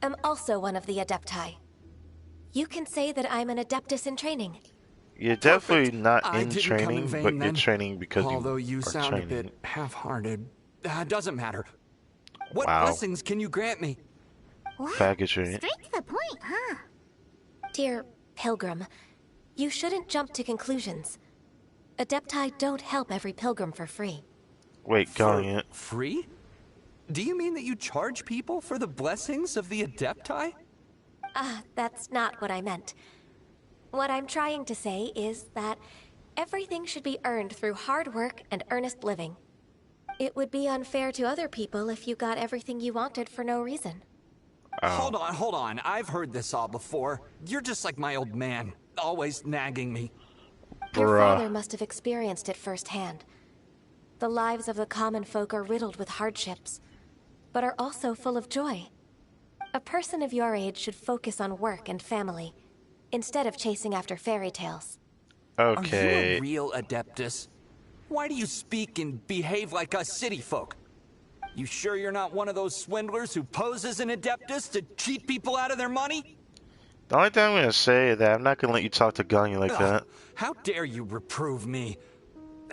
am also one of the Adepti. You can say that I'm an Adeptus in training. You're definitely not I in didn't come training, in vain, but you're then. training because Although you you are sound training. a bit half-hearted. Doesn't matter. What Wow. blessings can you grant me? What? Packaging. Straight to the point, huh? Dear Pilgrim, you shouldn't jump to conclusions. Adepti don't help every pilgrim for free. Wait, going it. Free? Do you mean that you charge people for the blessings of the Adepti? That's not what I meant. What I'm trying to say is that everything should be earned through hard work and earnest living. It would be unfair to other people if you got everything you wanted for no reason. Oh. Hold on. I've heard this all before. You're just like my old man, always nagging me. Your Bruh. father must have experienced it firsthand. The lives of the common folk are riddled with hardships, but are also full of joy. A person of your age should focus on work and family, instead of chasing after fairy tales. Are you Okay. a real Adeptus? Why do you speak and behave like us city folk? You sure you're not one of those swindlers who poses an Adeptus to cheat people out of their money? The only thing I'm gonna say is that I'm not gonna let you talk to Ganyu like that. How dare you reprove me?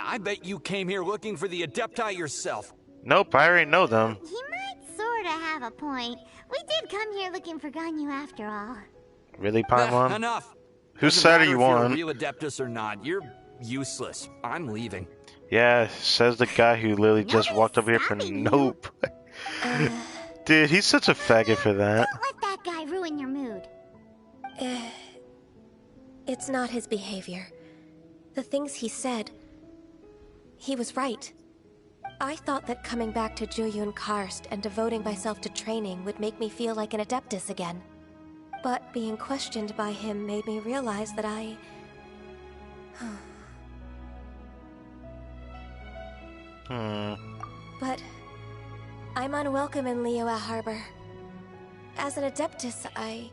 I bet you came here looking for the Adepti yourself. Nope, I already know them. He might sorta have a point. We did come here looking for Ganyu after all. Really, Paimon? Enough. Whose Doesn't side are matter you if you're on? a real Adeptus or not. You're useless. I'm leaving. Yeah, says the guy who literally just walked over here for nope. Dude, he's such a faggot for that. Don't let that guy ruin your mood. It's not his behavior. The things he said... He was right. I thought that coming back to Jueyun Karst and devoting myself to training would make me feel like an Adeptus again. But being questioned by him made me realize that I... But... I'm unwelcome in Liyue Harbor. As an Adeptus, I...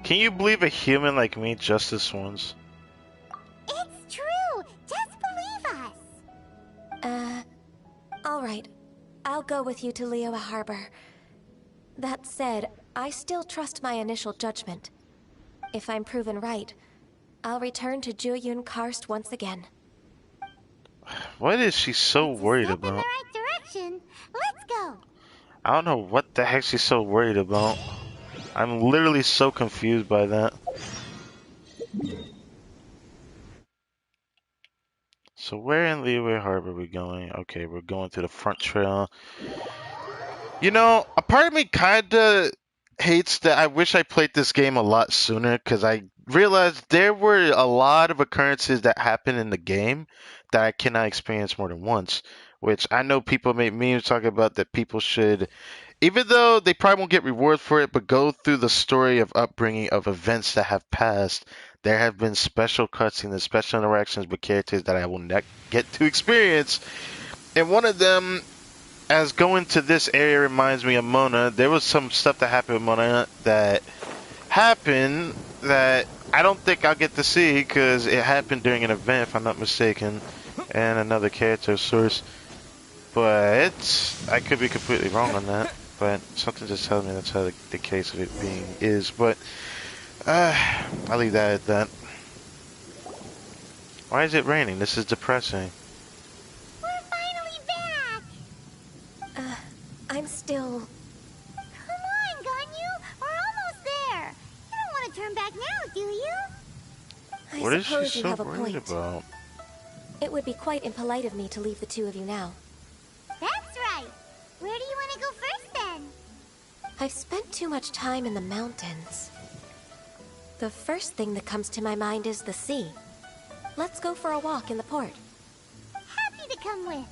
Can you believe a human like me just this once? It's true! Just believe us! Alright. I'll go with you to Liyue Harbor. That said, I still trust my initial judgment. If I'm proven right, I'll return to Jueyun Karst once again. What is she so worried Step in the about? right direction. Let's go! I don't know what the heck she's so worried about. I'm literally so confused by that. So where in Liyue Harbor are we going? Okay, we're going to the front trail. You know, a part of me kinda hates that I wish I played this game a lot sooner, because I realized there were a lot of occurrences that happen in the game that I cannot experience more than once. Which I know people make memes talking about that people should, even though they probably won't get rewards for it, but go through the story of upbringing of events that have passed. There have been special cutscenes and special interactions with characters that I will not get to experience. And one of them, as going to this area reminds me of Mona, there was some stuff that happened with Mona that happened that I don't think I'll get to see because it happened during an event, if I'm not mistaken, and another character source. But I could be completely wrong on that. But something just tells me that's how the case of it being is. But I'll leave that at that. Why is it raining? This is depressing. We're finally back! I'm still... Come on, Ganyu! We're almost there! You don't want to turn back now, do you? What I is she suppose you so have a worried point. about? It would be quite impolite of me to leave the two of you now. That's right! Where do you want to go first, then? I've spent too much time in the mountains. The first thing that comes to my mind is the sea. Let's go for a walk in the port. Happy to come with.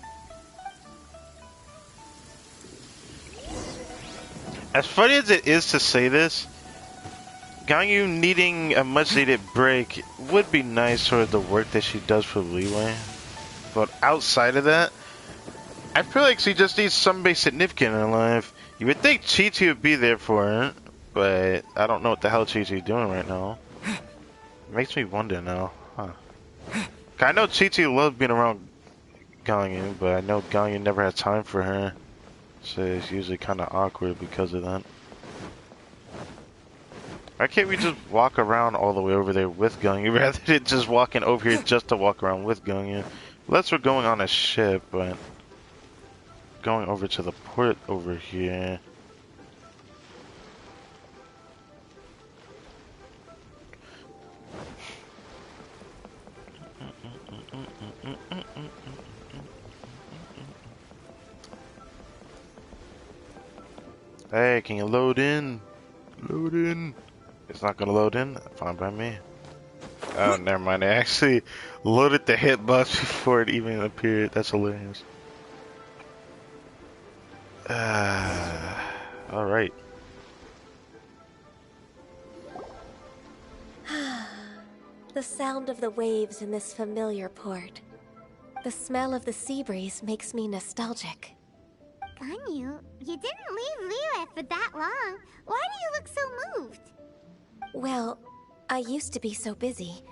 As funny as it is to say this, Ganyu needing a much needed break would be nice for the work that she does for Liyue. But outside of that, I feel like she just needs somebody significant in her life. You would think Chi-Chi would be there for her, but I don't know what the hell Chi-Chi's doing right now. It makes me wonder now, huh? I know Chi-Chi loves being around Ganyu, but I know Ganyu never has time for her. So it's usually kind of awkward because of that. Why can't we just walk around all the way over there with Ganyu rather than just walking over here just to walk around with Ganyu? Unless we're going on a ship, but going over to the port over here. Hey, can you load in? Load in. It's not gonna load in? Fine by me. Oh, never mind. I actually loaded the hitbox before it even appeared. That's hilarious. Alright. The sound of the waves in this familiar port. The smell of the sea breeze makes me nostalgic. Ganyu, you didn't leave Liyue for that long. Why do you look so moved? Well, I used to be so busy.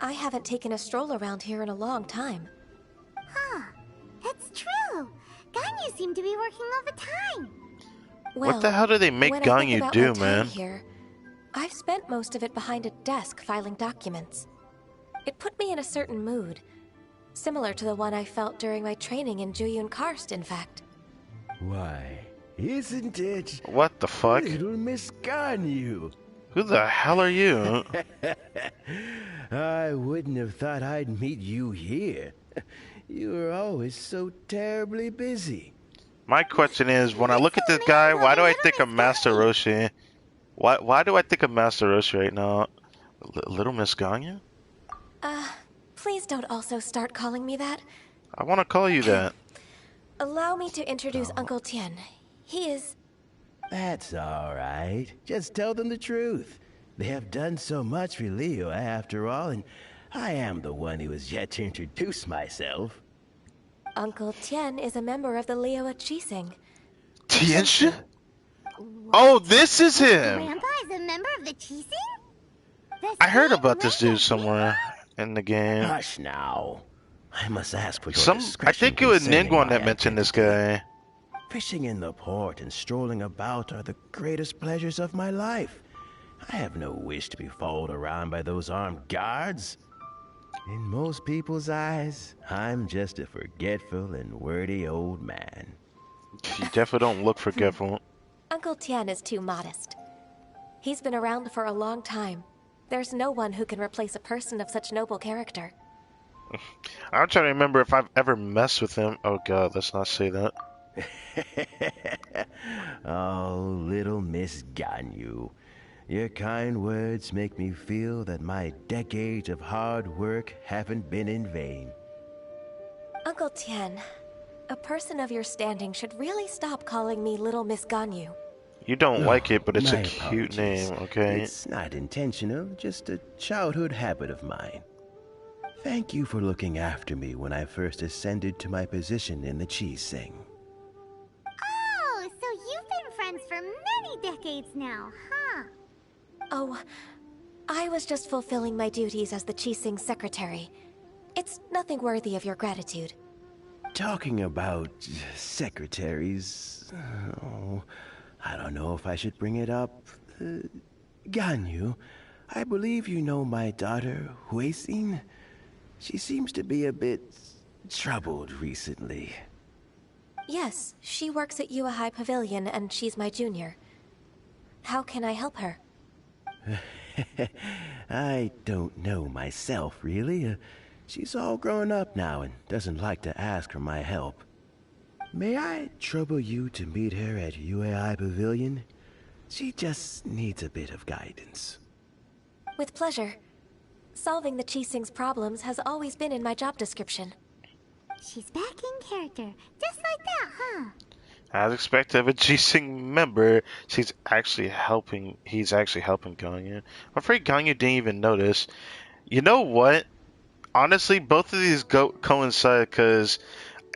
I haven't taken a stroll around here in a long time. Huh. That's true. Ganyu seemed to be working all the time. Well, what the hell do they make when I think Ganyu about do, my time man? Here, I've spent most of it behind a desk filing documents. It put me in a certain mood, similar to the one I felt during my training in Jueyun Karst, in fact. Why, isn't it? What the fuck? Little Miss Ganyu. Who the hell are you? I wouldn't have thought I'd meet you here. You were always so terribly busy. My question is, when I This look at is this guy, me, why do I Little think of Miss Master Ganyu. Roshi? Why do I think of Master Roshi right now? Little Miss Ganyu? Please don't also start calling me that. I want to call you that. Allow me to introduce Oh. Uncle Tien. He is... That's all right. Just tell them the truth. They have done so much for Leo after all, and I am the one who has yet to introduce myself. Uncle Tien is a member of the Liyue Qixing. Tianxin? Oh, this is him! Grandpa is a member of the Qixing? The I heard same about this dude race as somewhere in the game. Hush now. I must ask for your I discretion think it was concerning Ningguang my that mentioned this identity. guy. Fishing in the port and strolling about are the greatest pleasures of my life. I have no wish to be followed around by those armed guards. In most people's eyes, I'm just a forgetful and wordy old man. You definitely don't look forgetful. Uncle Tien is too modest. He's been around for a long time. There's no one who can replace a person of such noble character. I'm trying to remember if I've ever messed with him. Oh god, let's not say that. Oh, little Miss Ganyu. Your kind words make me feel that my decades of hard work haven't been in vain. Uncle Tien, a person of your standing should really stop calling me Little Miss Ganyu. You don't like it, but it's a My cute apologies. name, okay? It's not intentional, just a childhood habit of mine. Thank you for looking after me when I first ascended to my position in the Qixing. Oh, so you've been friends for many decades now, huh? Oh, I was just fulfilling my duties as the Qixing secretary. It's nothing worthy of your gratitude. Talking about secretaries, oh, I don't know if I should bring it up. Ganyu, I believe you know my daughter, Huixin. She seems to be a bit troubled recently. Yes, she works at Yue High Pavilion and she's my junior. How can I help her? I don't know myself, really. She's all grown up now and doesn't like to ask for my help. May I trouble you to meet her at UAI Pavilion? She just needs a bit of guidance. With pleasure. Solving the Qixing's problems has always been in my job description. She's back in character, just like that, huh? As expected of a G-Sing member, he's actually helping Ganyu. I'm afraid Ganyu didn't even notice. You know what? Honestly, both of these coincide, because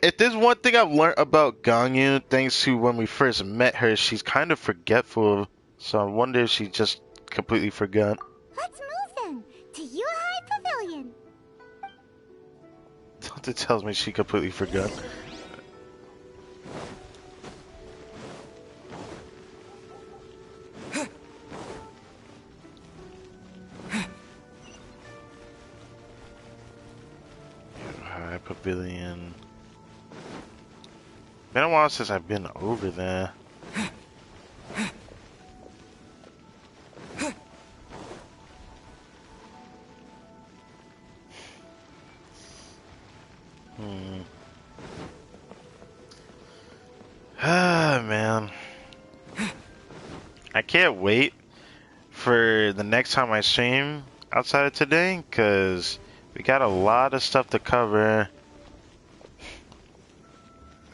if there's one thing I've learned about Ganyu, thanks to when we first met her, she's kind of forgetful. So I wonder if she just completely forgot. Let's move then, to Yue High Pavilion. Something tells me she completely forgot. High Pavilion. Been a while since I've been over there. Ah, man. I can't wait for the next time I stream outside of today, because we got a lot of stuff to cover.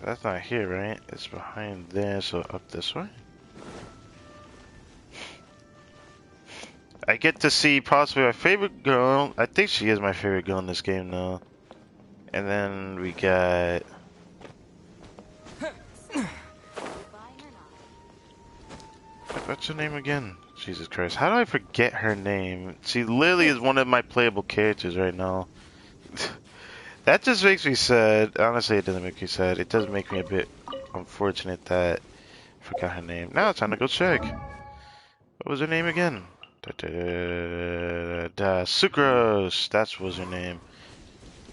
That's not here, right? It's behind there, so up this way. I get to see possibly my favorite girl. I think she is my favorite girl in this game now. And then we got... What's her name again? Jesus Christ. How do I forget her name? She literally is one of my playable characters right now. That just makes me sad. Honestly, it doesn't make me sad. It does make me a bit unfortunate that I forgot her name. Now it's time to go check. What was her name again? Sucrose. That was her name.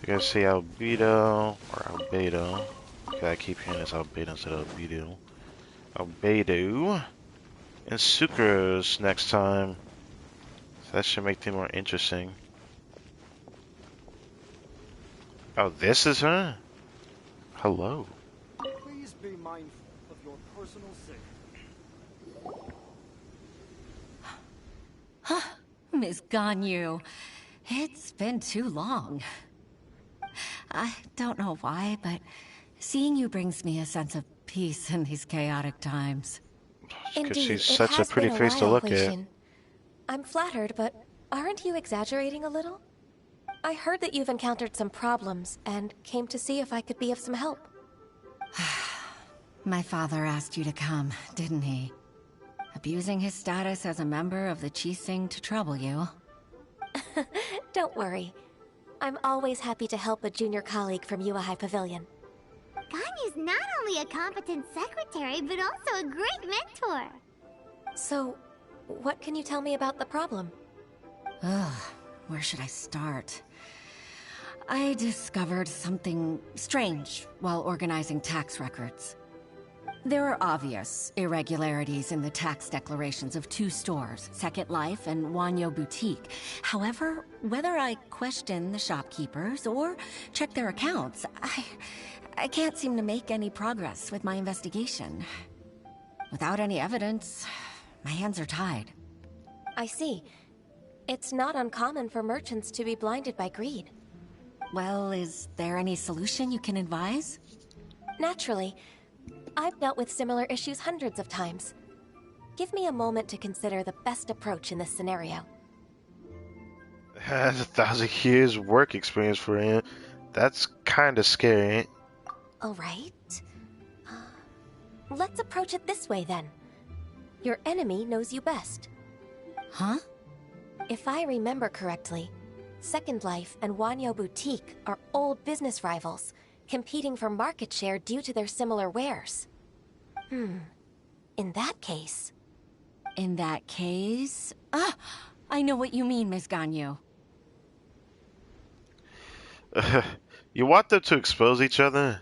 You guys say Albedo or Albedo. I keep hearing this Albedo instead of Albedo. Albedo. And Sucrose next time. That should make things more interesting. Oh, this is her? Hello. Please be mindful of your personal safety. Miss Ganyu, it's been too long. I don't know why, but seeing you brings me a sense of peace in these chaotic times. Indeed, she's it such a has pretty been a face to while, look Wei at. Xin. I'm flattered, but aren't you exaggerating a little? I heard that you've encountered some problems and came to see if I could be of some help. My father asked you to come, didn't he? Abusing his status as a member of the Qixing to trouble you. Don't worry. I'm always happy to help a junior colleague from Yua High Pavilion. Ganyu's not only a competent secretary, but also a great mentor. So, what can you tell me about the problem? Ugh, where should I start? I discovered something strange while organizing tax records. There are obvious irregularities in the tax declarations of two stores, Second Life and GANYU Boutique. However, whether I question the shopkeepers or check their accounts, I can't seem to make any progress with my investigation. Without any evidence, my hands are tied. I see. It's not uncommon for merchants to be blinded by greed. Well, is there any solution you can advise? Naturally. I've dealt with similar issues hundreds of times. Give me a moment to consider the best approach in this scenario. Has 1,000 years work experience for him. That's kind of scary. Alright. Let's approach it this way then. Your enemy knows you best. Huh? If I remember correctly, Second Life and GANYU Boutique are old business rivals, competing for market share due to their similar wares. In that case... In that case... Ah! I know what you mean, Miss Ganyu. You want them to expose each other?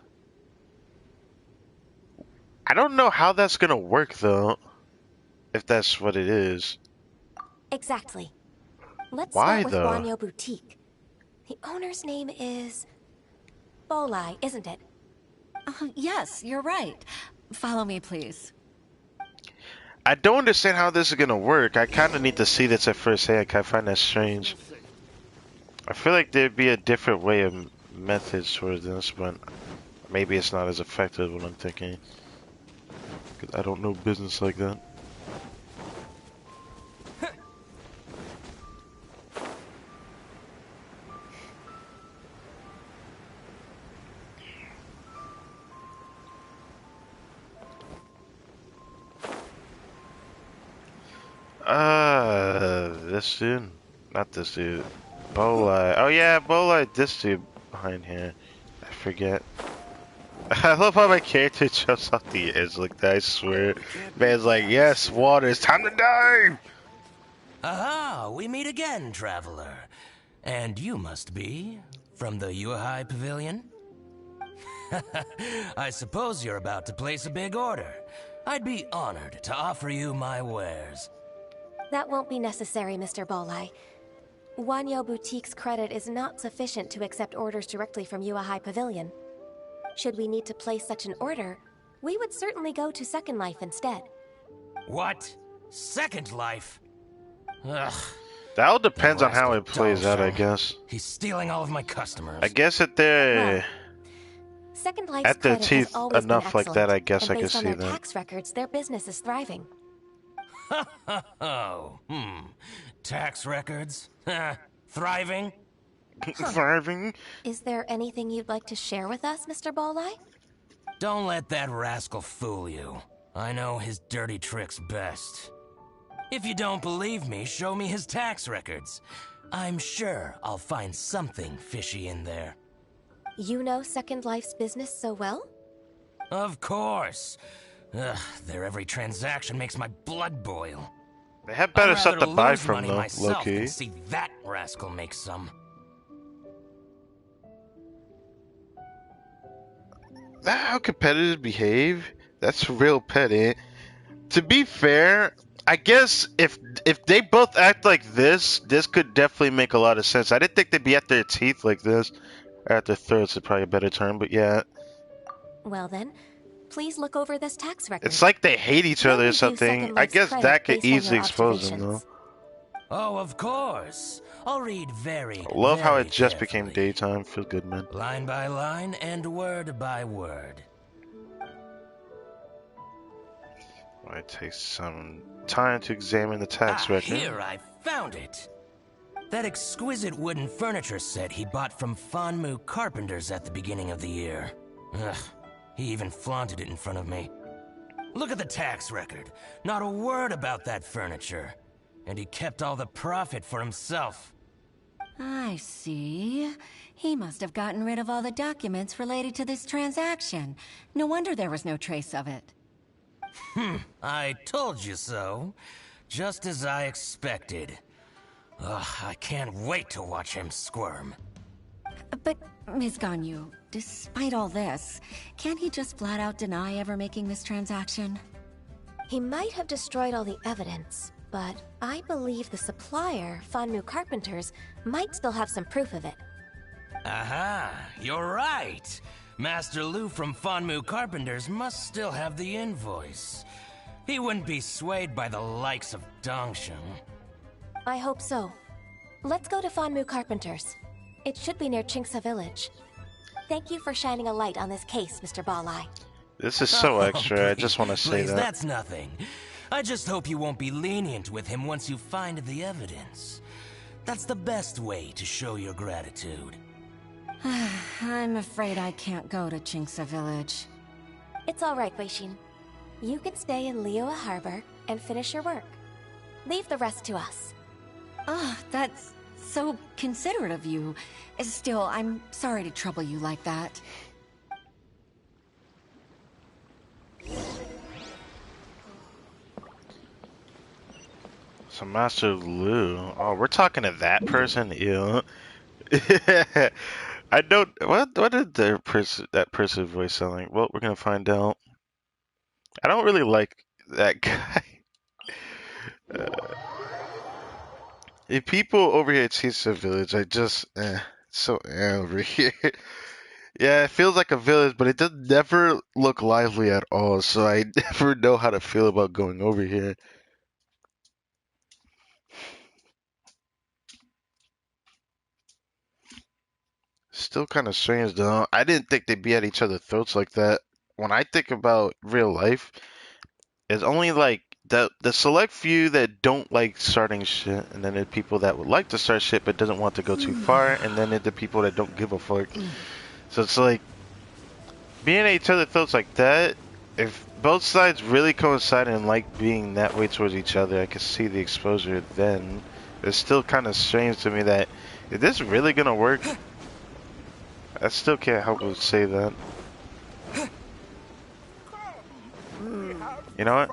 I don't know how that's gonna work, though. If that's what it is. Exactly. Let's Why, start with though? GANYU Boutique. The owner's name is... Bolai, isn't it? Yes, you're right. Follow me, please. I don't understand how this is gonna work. I kind of need to see this at first hand. I find that strange. I feel like there'd be a different way of methods towards this, but maybe it's not as effective as what I'm thinking. Because I don't know business like that. This dude? Not this dude. Bolai. Oh yeah, Bolai, this dude behind here. I forget. I love how my character jumps off the edge like that, I swear. Man's like, yes, water, it's time to dive! Aha, we meet again, traveler. And you must be from the Yuhai Pavilion? I suppose you're about to place a big order. I'd be honored to offer you my wares. That won't be necessary, Mr. Bolai. GANYU Boutique's credit is not sufficient to accept orders directly from Yua High Pavilion. Should we need to place such an order, we would certainly go to Second Life instead. What? Second Life? Ugh. That all depends on how rascal it plays out, I Dolphin. guess. He's stealing all of my customers. I guess if they're Second Life's at their credit has teeth always been enough like that, excellent, I guess and I can based on see their that. tax records, their business is thriving. Tax records? Thriving? Thriving? Is there anything you'd like to share with us, Mr. Bolai? Don't let that rascal fool you. I know his dirty tricks best. If you don't believe me, show me his tax records. I'm sure I'll find something fishy in there. You know Second Life's business so well? Of course. Ugh, their every transaction makes my blood boil. They have better I'd stuff rather to buy lose from, money though, myself low-key. than see that rascal make some. That how competitors behave? That's real petty. To be fair, I guess if they both act like this could definitely make a lot of sense. I didn't think they'd be at their teeth like this. Or at their throats is probably a better term, but yeah. Well then, please look over this tax record. It's like they hate each We'll other or give you something. second I Life's guess credit that could based on your easily expose them, though. observations. Oh, of course. I'll read I love how very it just carefully. became daytime. Feels good, man. Line by line and word by word. Might take some time to examine the tax record. Here, I found it. That exquisite wooden furniture set he bought from Fanmu Carpenters at the beginning of the year. Ugh, he even flaunted it in front of me. Look at the tax record. Not a word about that furniture. And he kept all the profit for himself. I see. He must have gotten rid of all the documents related to this transaction. No wonder there was no trace of it. I told you so. Just as I expected. Ugh, I can't wait to watch him squirm. But, Ms. Ganyu, despite all this, can't he just flat out deny ever making this transaction? He might have destroyed all the evidence, but I believe the supplier, Fanmu Carpenters, might still have some proof of it. Aha, you're right. Master Lu from Fanmu Carpenters must still have the invoice. He wouldn't be swayed by the likes of Dongsheng. I hope so. Let's go to Fanmu Carpenters. It should be near Chingsa Village. Thank you for shining a light on this case, Mr. Balai. This is so extra. I just want to say please, that. That's nothing. I just hope you won't be lenient with him once you find the evidence. That's the best way to show your gratitude. I'm afraid I can't go to Chingsa Village. It's all right, Weishin. You can stay in Liyue Harbor and finish your work. Leave the rest to us. Oh, that's so considerate of you. Still, I'm sorry to trouble you like that. So Master Lu. Oh, we're talking to that person? Ew. I don't. What did that person voice sound like? Well, we're gonna find out. I don't really like that guy. The people over here at Chisa Village, I just so over here. Yeah, it feels like a village, but it does never look lively at all. So I never know how to feel about going over here. Still kind of strange though. I didn't think they'd be at each other's throats like that. When I think about real life, it's only like the select few that don't like starting shit, and then the people that would like to start shit but doesn't want to go too far, and then the people that don't give a fuck. So it's like being at each other's throats like that. If both sides really coincide and like being that way towards each other, I could see the exposure then. It's still kind of strange to me that is this really gonna work? I still can't help but say that. You know what?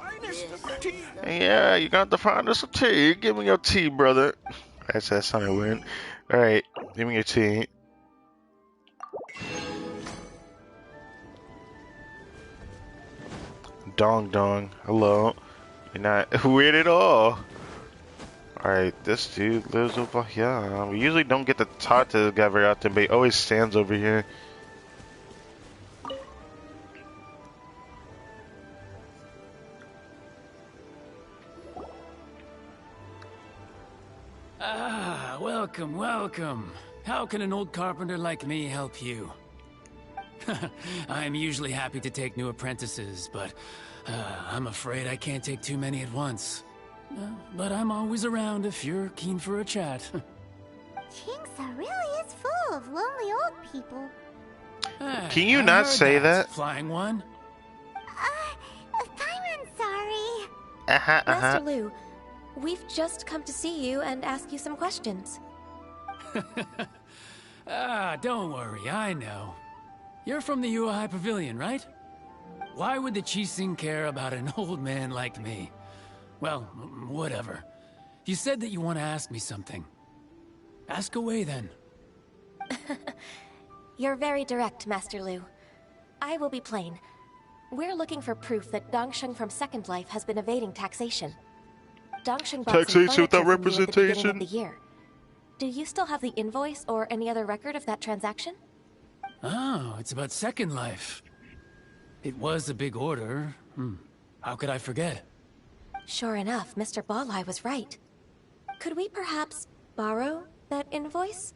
Yeah, you got the finest of tea. Give me your tea, brother. That sounded weird. Alright, give me your tea. Dong dong. Hello. You're not weird at all. Alright, this dude lives over here. We usually don't get to talk to this guy very often, but he always stands over here. Ah, welcome, welcome. How can an old carpenter like me help you? I'm usually happy to take new apprentices, but I'm afraid I can't take too many at once. But I'm always around if you're keen for a chat. Chingsa really is full of lonely old people. Can you not say that? Flying one? I'm sorry. Master Lu, we've just come to see you and ask you some questions. Don't worry, I know. You're from the Yuehai Pavilion, right? Why would the Qixing care about an old man like me? Well, whatever. You said that you want to ask me something. Ask away, then. You're very direct, Master Lu. I will be plain. We're looking for proof that Dongsheng from Second Life has been evading taxation. Dongsheng bought some Taxation without furniture from you at the beginning representation. of the year. Do you still have the invoice or any other record of that transaction? Oh, it's about Second Life. It was a big order. How could I forget? Sure enough, Mr. Ballai was right. Could we perhaps borrow that invoice?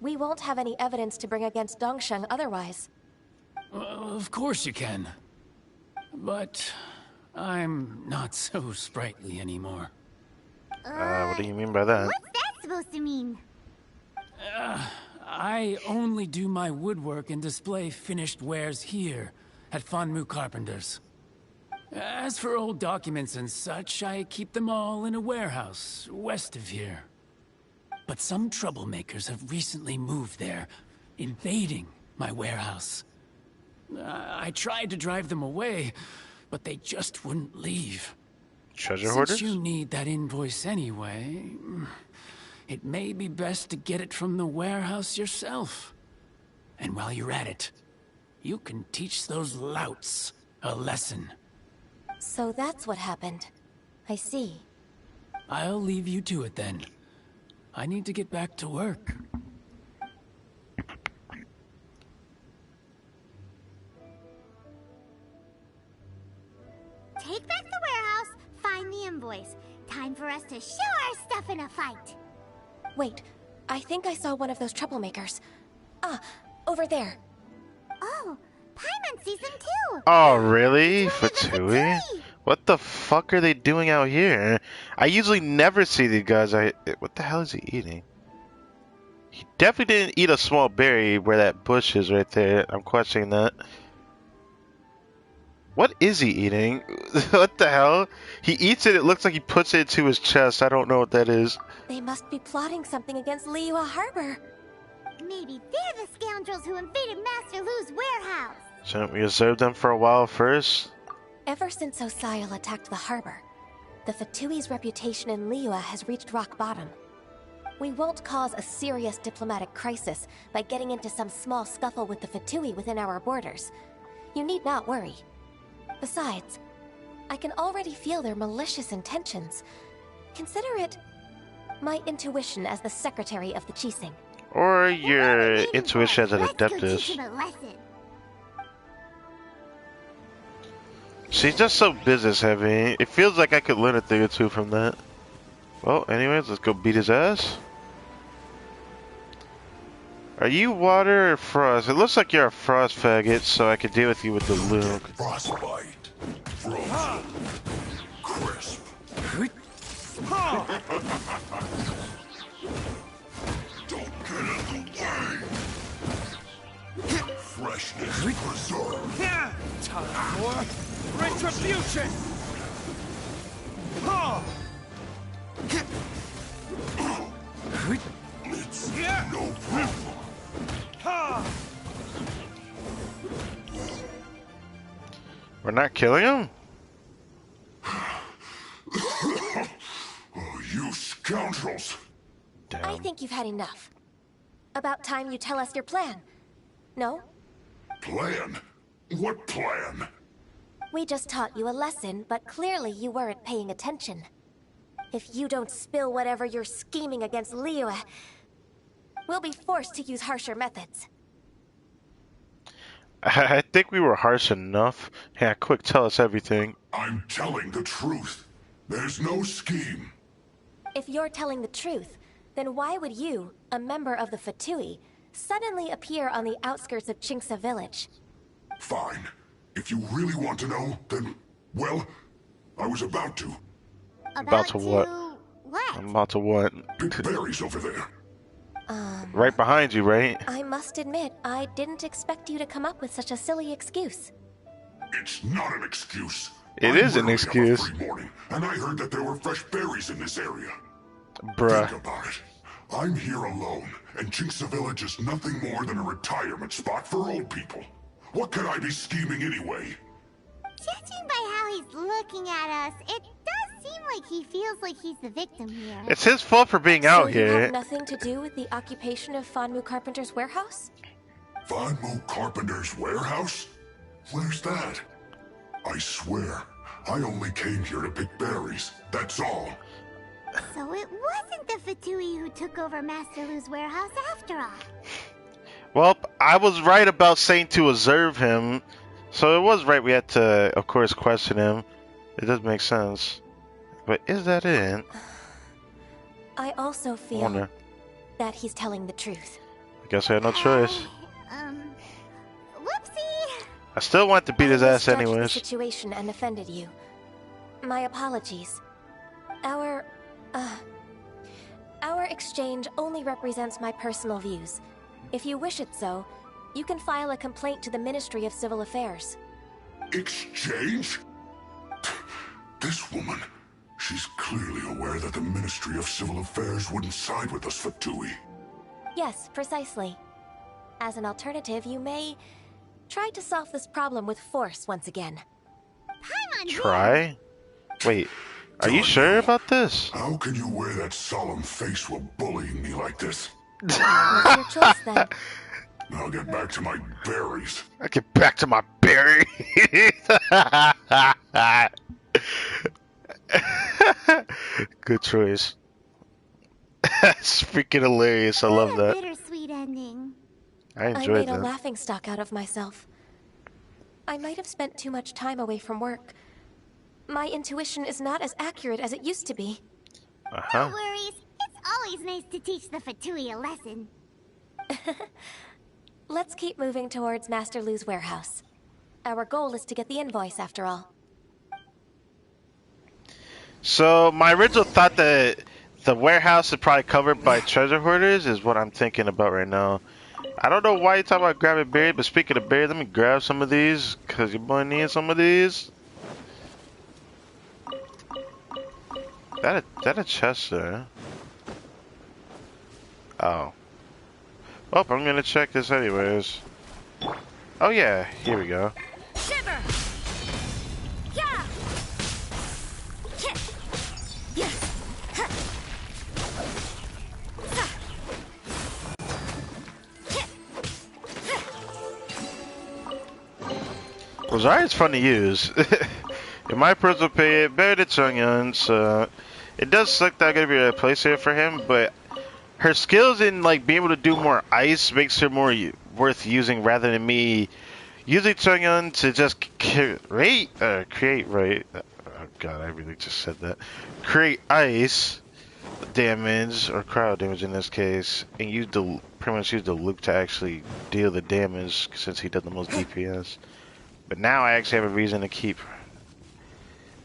We won't have any evidence to bring against Dongsheng otherwise. Of course you can. But I'm not so sprightly anymore. What do you mean by that? What's that supposed to mean? I only do my woodwork and display finished wares here at Fanmu Carpenters. As for old documents and such, I keep them all in a warehouse west of here. But some troublemakers have recently moved there, invading my warehouse. I tried to drive them away, but they just wouldn't leave. Treasure hoarders? Since you need that invoice anyway, it may be best to get it from the warehouse yourself. And while you're at it, you can teach those louts a lesson. So that's what happened. I see. I'll leave you to it then. I need to get back to work. Take back the warehouse, find the invoice. Time for us to show our stuff in a fight. Wait, I think I saw one of those troublemakers. Ah, over there. Oh, Paimon sees them too. Oh, really? Fatui? What the fuck are they doing out here? I usually never see these guys. What the hell is he eating? He definitely didn't eat a small berry where that bush is right there. I'm questioning that. What is he eating? What the hell? He eats it, it looks like he puts it into his chest. I don't know what that is. They must be plotting something against Liyue Harbor. Maybe they're the scoundrels who invaded Master Lu's warehouse. Shouldn't we observe them for a while first? Ever since Osial attacked the harbor, the Fatui's reputation in Liyue has reached rock bottom. We won't cause a serious diplomatic crisis by getting into some small scuffle with the Fatui within our borders. You need not worry. Besides, I can already feel their malicious intentions. Consider it my intuition as the secretary of the Qixing. Or your intuition as an Let's go adeptus. teach him a lesson. She's just so business heavy. It feels like I could learn a thing or two from that. Well, anyways, let's go beat his ass. Are you water or frost? It looks like you're a frost faggot, so I could deal with you with the Luke. Frostbite. Frozen. Crisp. Don't get in the way. Freshness preserved. Time for retribution! It's no problem. We're not killing him? Oh, you scoundrels! Damn. I think you've had enough. About time you tell us your plan. No? Plan? What plan? We just taught you a lesson, but clearly you weren't paying attention. If you don't spill whatever you're scheming against Liyue, we'll be forced to use harsher methods. I think we were harsh enough. Yeah, quick, tell us everything. I'm telling the truth. There's no scheme. If you're telling the truth, then why would you, a member of the Fatui, suddenly appear on the outskirts of Qingce village? Fine. If you really want to know, then, well, I was about to. About to what? What? I'm about to what? Big berries over there. Right behind you, right? I must admit, I didn't expect you to come up with such a silly excuse. It's not an excuse. It is an excuse. Free morning, and I heard that there were fresh berries in this area. Bruh. Think about it. I'm here alone, and Qingce Village is nothing more than a retirement spot for old people. What could I be scheming anyway? Judging by how he's looking at us, it does seem like he feels like he's the victim here. It's his fault for being out So you here. have nothing to do with the occupation of Fanmu Carpenter's warehouse? Fanmu Carpenter's warehouse? Where's that? I swear, I only came here to pick berries, that's all. So it wasn't the Fatui who took over Master Lu's warehouse after all. Well, I was right about saying to observe him, so it was right we had to, of course, question him. It does make sense. But is that it? I also feel that he's telling the truth. I guess I had no choice. Whoopsie! I still want to beat his ass I misjudged anyways. the situation and offended you. My apologies. Our exchange only represents my personal views. If you wish it so, you can file a complaint to the Ministry of Civil Affairs. Exchange? This woman, she's clearly aware that the Ministry of Civil Affairs wouldn't side with us, Fatui. Yes, precisely. As an alternative, you may try to solve this problem with force once again. Try? Wait, are you sure about this? How can you wear that solemn face while bullying me like this? What's your choice then? I'll get back to my berries. I get back to my berries. Good choice. That's freaking hilarious. I love that. Bittersweet ending. I enjoyed I made that. a laughingstock out of myself. I might have spent too much time away from work. My intuition is not as accurate as it used to be. No worries. It's always nice to teach the Fatui a lesson. Let's keep moving towards Master Lu's warehouse. Our goal is to get the invoice, after all. So, my original thought that the warehouse is probably covered by treasure hoarders is what I'm thinking about right now. I don't know why you're talking about grabbing berries, but speaking of berries, let me grab some of these, because your boy needs some of these. That a chest there? Oh. Oh, I'm gonna check this anyways. Oh yeah, here we go. Shiver! Yeah! Yes! Rosaria's fun to use. In my personal opinion, better than Chungyun, so it does suck that I'm gonna be a place here for him, but her skills in like being able to do more ice makes her more worth using rather than me using Chungyun to just create right. Oh god, I really just said that. Create ice damage or crowd damage in this case, and pretty much use the Luke to actually deal the damage since he does the most DPS. But now I actually have a reason to keep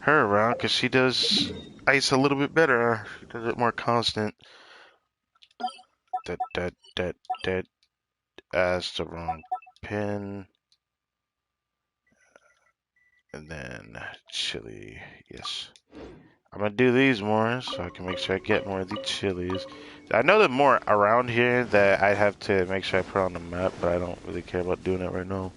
her around because she does ice a little bit better. She does it more constant. That's the wrong pin. And then chili, yes. I'm gonna do these more so I can make sure I get more of the chilies. I know there's more around here that I have to make sure I put on the map, but I don't really care about doing it right now.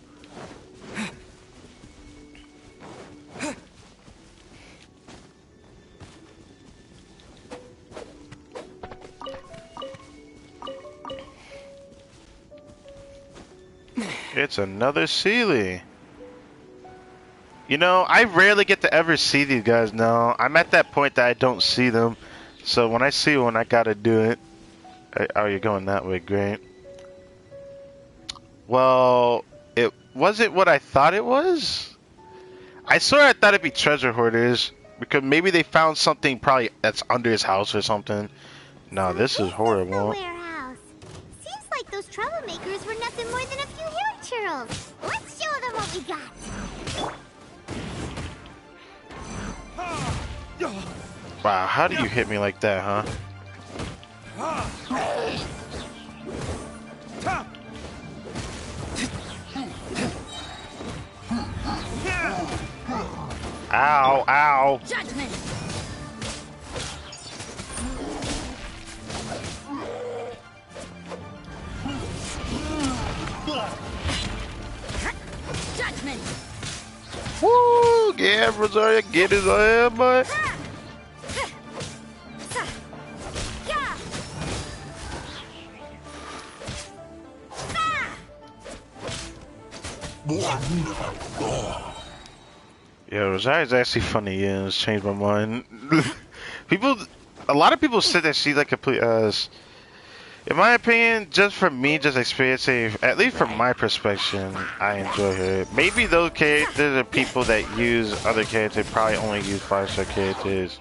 It's another Sealy. You know, I rarely get to ever see these guys now. I'm at that point that I don't see them. So when I see one, I gotta do it. Oh, you're going that way, great. Well, it wasn't what I thought it was. I thought it'd be treasure hoarders. Because maybe they found something probably that's under his house or something. No, this is horrible. Warehouse. Seems like those troublemakers were nothing more than a few hair churls. Let's show them what we got. Wow, how do you hit me like that, huh? Ow, ow. Judgment. Judgment. Woo! Yeah, Rosaria, get his ass, boy. Yeah, Rosaria's actually funny. Yeah, it's changed my mind. People, a lot of people said that she's like complete. In my opinion, just from me, just experiencing, at least from my perspective, I enjoy her. Maybe those characters are people that use other characters, probably only use 5-star characters.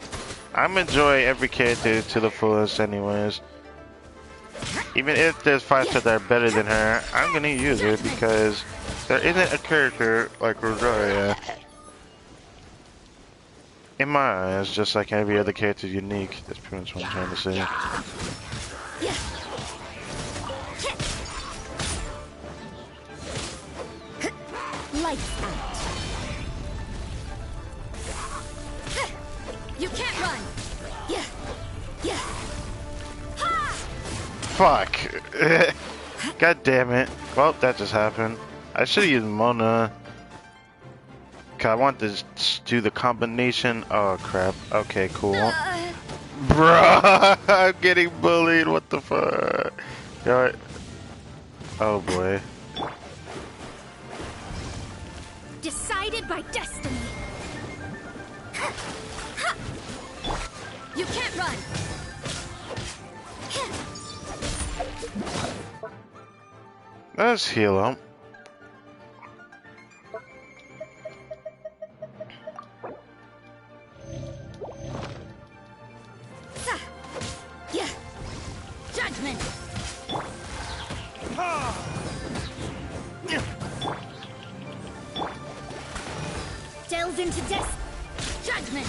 I'm enjoying every character to the fullest, anyways. Even if there's 5-star that are better than her, I'm gonna use her because there isn't a character like Rosaria. In my eyes, just like every other character, unique. That's pretty much what I'm trying to say. Lights out. You can't run. Yeah. Yeah. Fuck. God damn it. Well, that just happened. I should have used Mona. Cause I want to do the combination. Oh crap. Okay, cool. Bruh, I'm getting bullied. What the fuck? Oh boy. Decided by destiny. You can't run. Let's heal him. Yeah. Judgment. Delve into death. Judgment.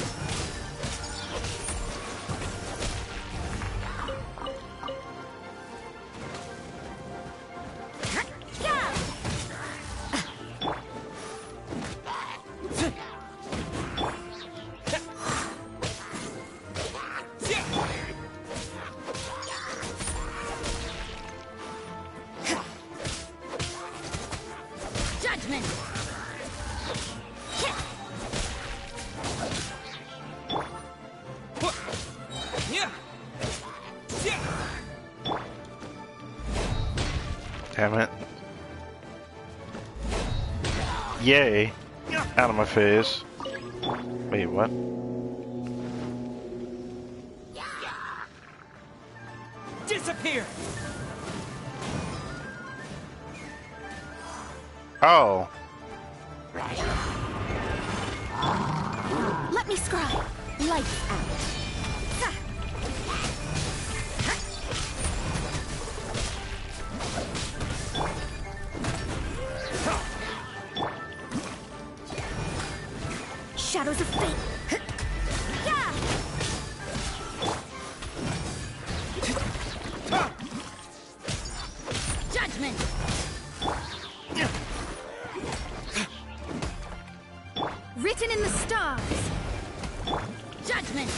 Damn it. Yay. Out of my face. Wait, what? Disappear! Oh. Let me scry. Lights out. Shadows of fate. Judgment. Written in the stars. Judgment.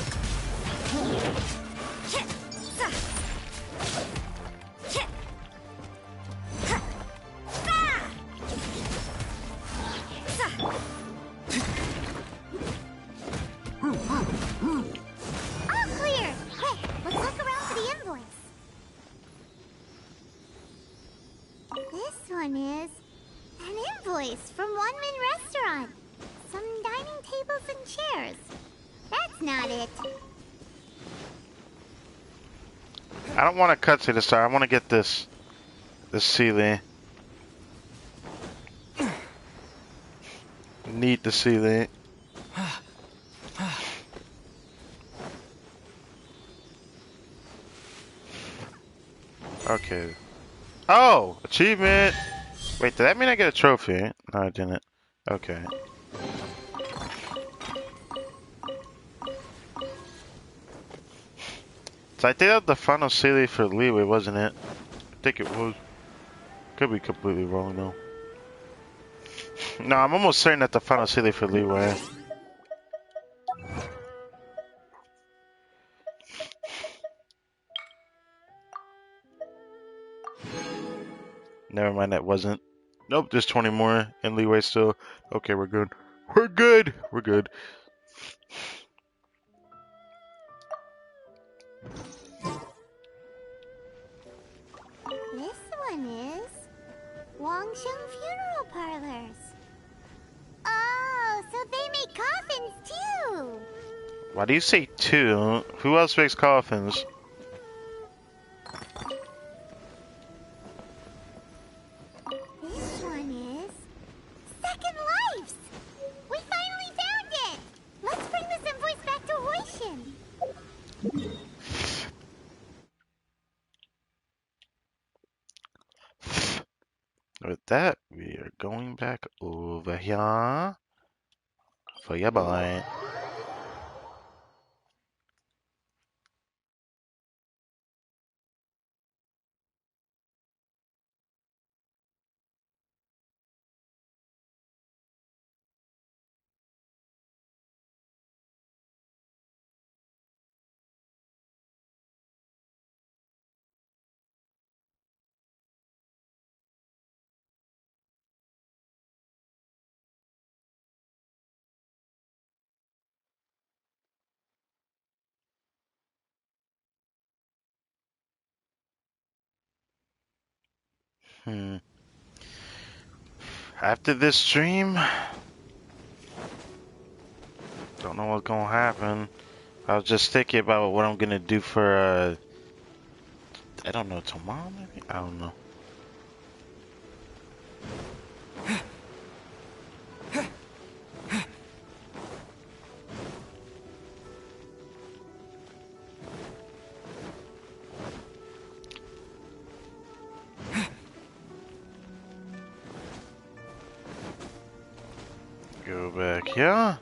From One-Man Restaurant. Some dining tables and chairs. That's not it. I don't want to cut to the star. I want to get this ceiling. Need the ceiling. Okay. Oh, achievement. Wait, did that mean I get a trophy? No, I didn't. Okay. So I think that was the final ceiling for Leeway, wasn't it? I think it was. Could be completely wrong though. No, I'm almost certain that the final ceiling for Leeway. Never mind, that wasn't. Nope, there's 20 more in Leeway still. Okay, we're good. We're good. We're good. This one is Wangsheng Funeral Parlors. Oh, so they make coffins too. Why do you say 2? Who else makes coffins? This one is Second Lives. We finally found it. Let's bring this invoice back to Hoishin. With that, we are going back over here for your boy. After this stream, don't know what's gonna happen. I was just thinking about what I'm gonna do for, I don't know, tomorrow maybe? I don't know. Go back here.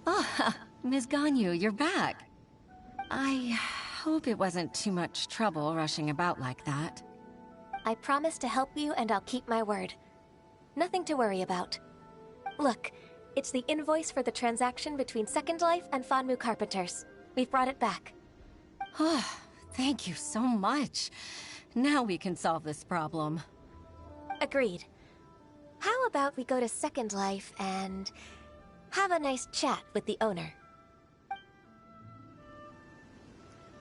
Ah, Ms. Ganyu, you're back. I hope it wasn't too much trouble rushing about like that. I promise to help you and I'll keep my word. Nothing to worry about. Look, it's the invoice for the transaction between Second Life and Fanmu Carpenters. We've brought it back. Oh, thank you so much. Now we can solve this problem. Agreed. How about we go to Second Life and have a nice chat with the owner?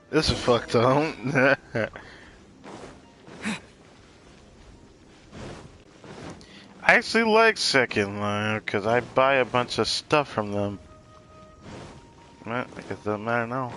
This is fucked up. I actually like Second Life because I buy a bunch of stuff from them. I guess it doesn't matter now.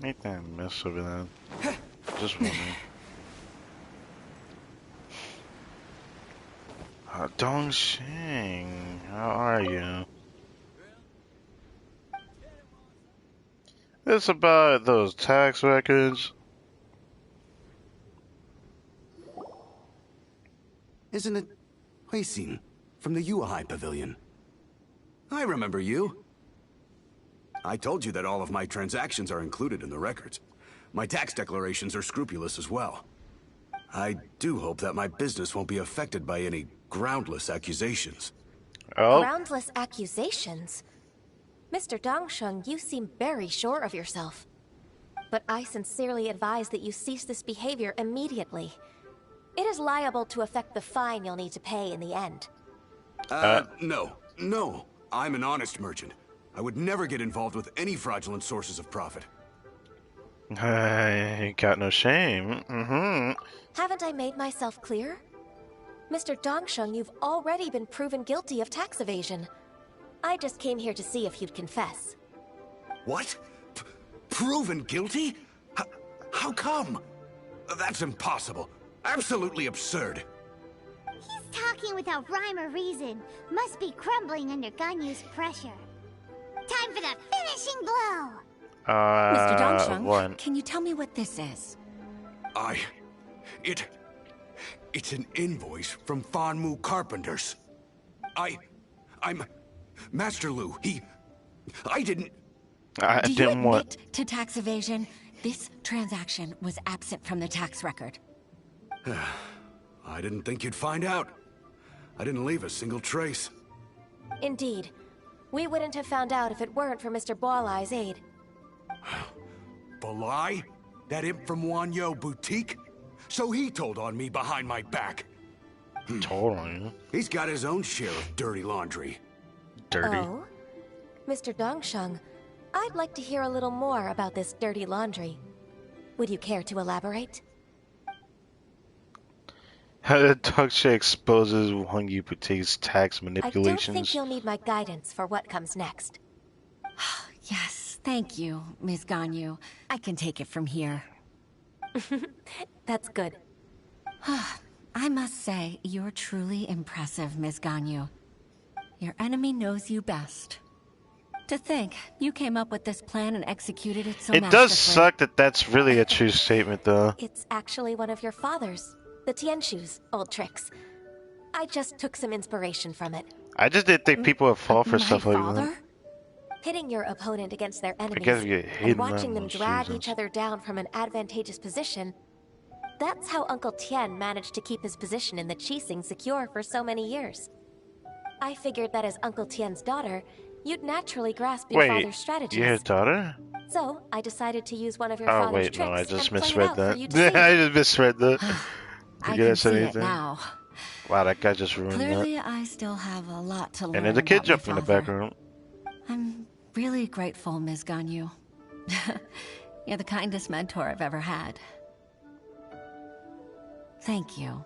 Ain't that mess over there? Just wondering. Dongxing, how are you? It's about those tax records. Isn't it Huixin from the Yuehai Pavilion? I remember you. I told you that all of my transactions are included in the records. My tax declarations are scrupulous as well. I do hope that my business won't be affected by any groundless accusations. Oh. Groundless accusations? Mr. Dongsheng, you seem very sure of yourself. But I sincerely advise that you cease this behavior immediately. It is liable to affect the fine you'll need to pay in the end. No. I'm an honest merchant. I would never get involved with any fraudulent sources of profit. I got no shame. Haven't I made myself clear? Mr. Dongsheng, you've already been proven guilty of tax evasion. I just came here to see if you'd confess. What? Proven guilty? How come? That's impossible. Absolutely absurd. He's talking without rhyme or reason. Must be crumbling under Ganyu's pressure. Time for the finishing blow! Mr. Dongsheng, one. Can you tell me what this is? It's an invoice from Fanmu Carpenters. I'm Master Lu. I didn't... Do you admit to tax evasion? This transaction was absent from the tax record. I didn't think you'd find out. I didn't leave a single trace. Indeed. We wouldn't have found out if it weren't for Mr. Boalai's aid. Boalai? That imp from Wanyo Boutique? so he told on me behind my back. Told on you? He's got his own share of dirty laundry. Dirty? Oh? Mr. Dongsheng, I'd like to hear a little more about this dirty laundry. Would you care to elaborate? How the Dongsha exposes Wang Yupute's tax I don't manipulations. think you'll need my guidance for what comes next. Yes, thank you, Ms. Ganyu. I can take it from here. That's good. I must say, you're truly impressive, Ms. Ganyu. Your enemy knows you best. To think, you came up with this plan and executed it so It does masterfully. suck that that's really a true statement, though. It's actually one of your father's, the Tianshu's, old tricks. I just took some inspiration from it. I just didn't think people would fall for My stuff like father? that. Pitting your opponent against their guess enemies you hate and watching them mammals, drag Jesus. each other down from an advantageous position. That's how Uncle Tien managed to keep his position in the Qixing secure for so many years. I figured that as Uncle Tien's daughter, you'd naturally grasp your Wait, father's strategies. you're his daughter? So, I decided to use one of your Oh, father's wait, tricks no, I just and play it misread out for that. you to see. I just misread that. I Forget can said see it anything. now. Wow, that guy just ruined Clearly, that. I still have a lot to learn And there's a kid about my jumping in the father. background. I'm really grateful, Ms. Ganyu. You're the kindest mentor I've ever had. Thank you.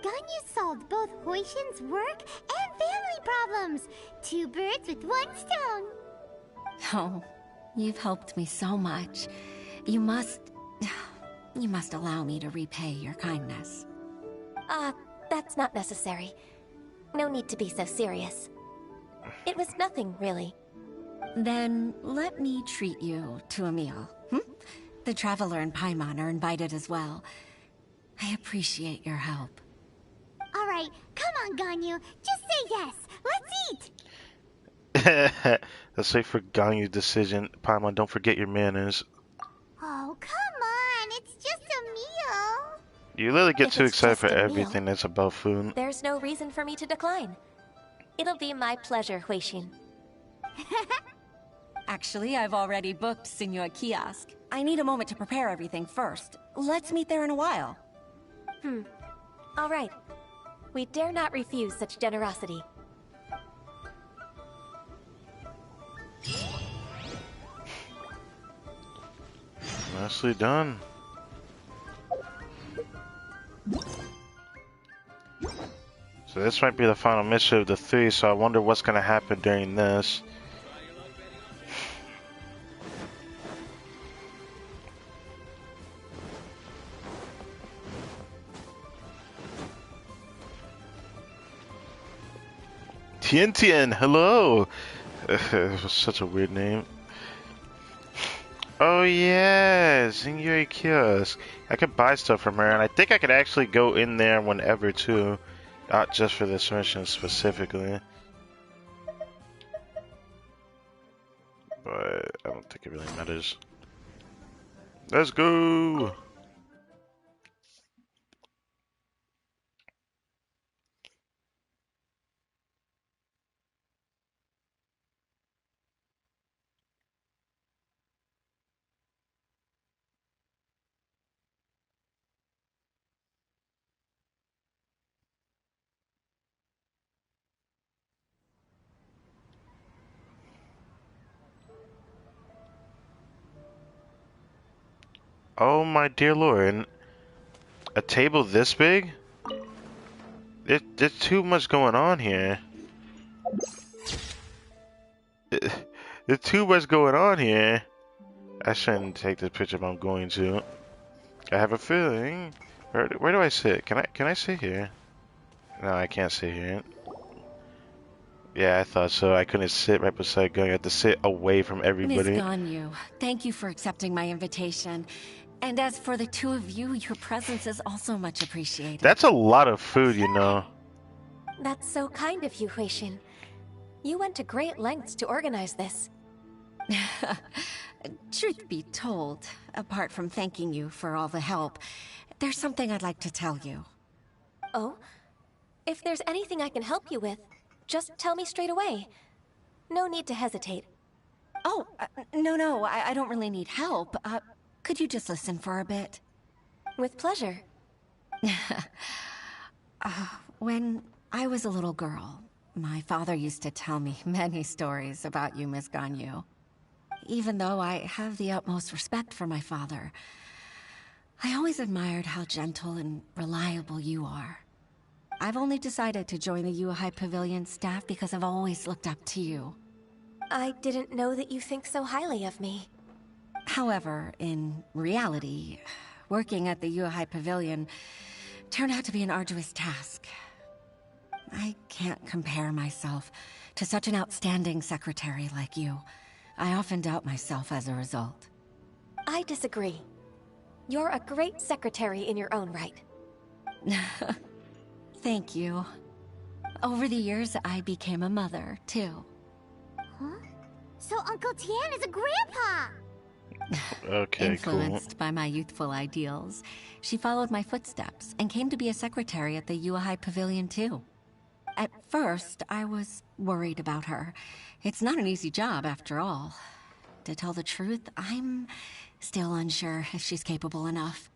Ganyu solved both Huishin's work and family problems. 2 birds with 1 stone. Oh, you've helped me so much. You must allow me to repay your kindness. That's not necessary. No need to be so serious. It was nothing, really. Then let me treat you to a meal. The Traveler and Paimon are invited as well. I appreciate your help. Alright, come on, Ganyu. Just say yes. Let's eat. Let's wait for Ganyu's decision. Paimon, don't forget your manners. Oh, come on. It's just a meal. You literally get If too it's excited just for a meal, everything that's about food. There's no reason for me to decline. It'll be my pleasure, Huixin. Actually, I've already booked Senor Kiosk. I need a moment to prepare everything first. Let's meet there in a while. All right. We dare not refuse such generosity. Nicely done. So this might be the final mission of the 3, so I wonder what's going to happen during this. Tien Tien, hello! It was such a weird name. Oh yeah, Senor Kiosk. I could buy stuff from her, and I think I could actually go in there whenever too. Not just for this mission specifically. But I don't think it really matters. Let's go! Oh my dear lord. A table this big? There's too much going on here. There's too much going on here. I shouldn't take this picture, but I'm going to. I have a feeling. Where do I sit? Can I sit here? No, I can't sit here. Yeah, I thought so. I couldn't sit right beside Ganyu. I had to sit away from everybody. Ms. Ganyu, thank you for accepting my invitation. And as for the two of you, your presence is also much appreciated. That's a lot of food, you know. That's so kind of you, Huixin. You went to great lengths to organize this. Truth be told, apart from thanking you for all the help, there's something I'd like to tell you. Oh? If there's anything I can help you with, just tell me straight away. No need to hesitate. Oh, no, I don't really need help. Could you just listen for a bit? With pleasure. When I was a little girl, my father used to tell me many stories about you, Miss Ganyu. Even though I have the utmost respect for my father, I always admired how gentle and reliable you are. I've only decided to join the Yuhai Pavilion staff because I've always looked up to you. I didn't know that you think so highly of me. However, in reality, working at the Yuhai Pavilion turned out to be an arduous task. I can't compare myself to such an outstanding secretary like you. I often doubt myself as a result. I disagree. You're a great secretary in your own right. Thank you. Over the years, I became a mother, too. Huh? So Uncle Tian is a grandpa! Okay, Influenced by my youthful ideals, she followed my footsteps and came to be a secretary at the Yuhai Pavilion, too. At first, I was worried about her. It's not an easy job, after all. To tell the truth, I'm still unsure if she's capable enough.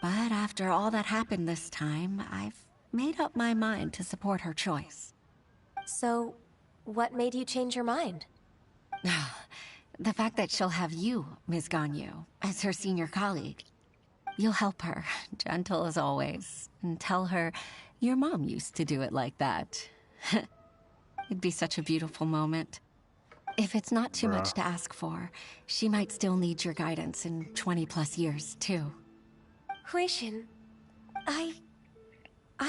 But after all that happened this time, I've made up my mind to support her choice. So, what made you change your mind? The fact that she'll have you, Ms. Ganyu, as her senior colleague. You'll help her, gentle as always, and tell her your mom used to do it like that. It'd be such a beautiful moment. If it's not too much to ask for, she might still need your guidance in 20+ years, too. Huixin, I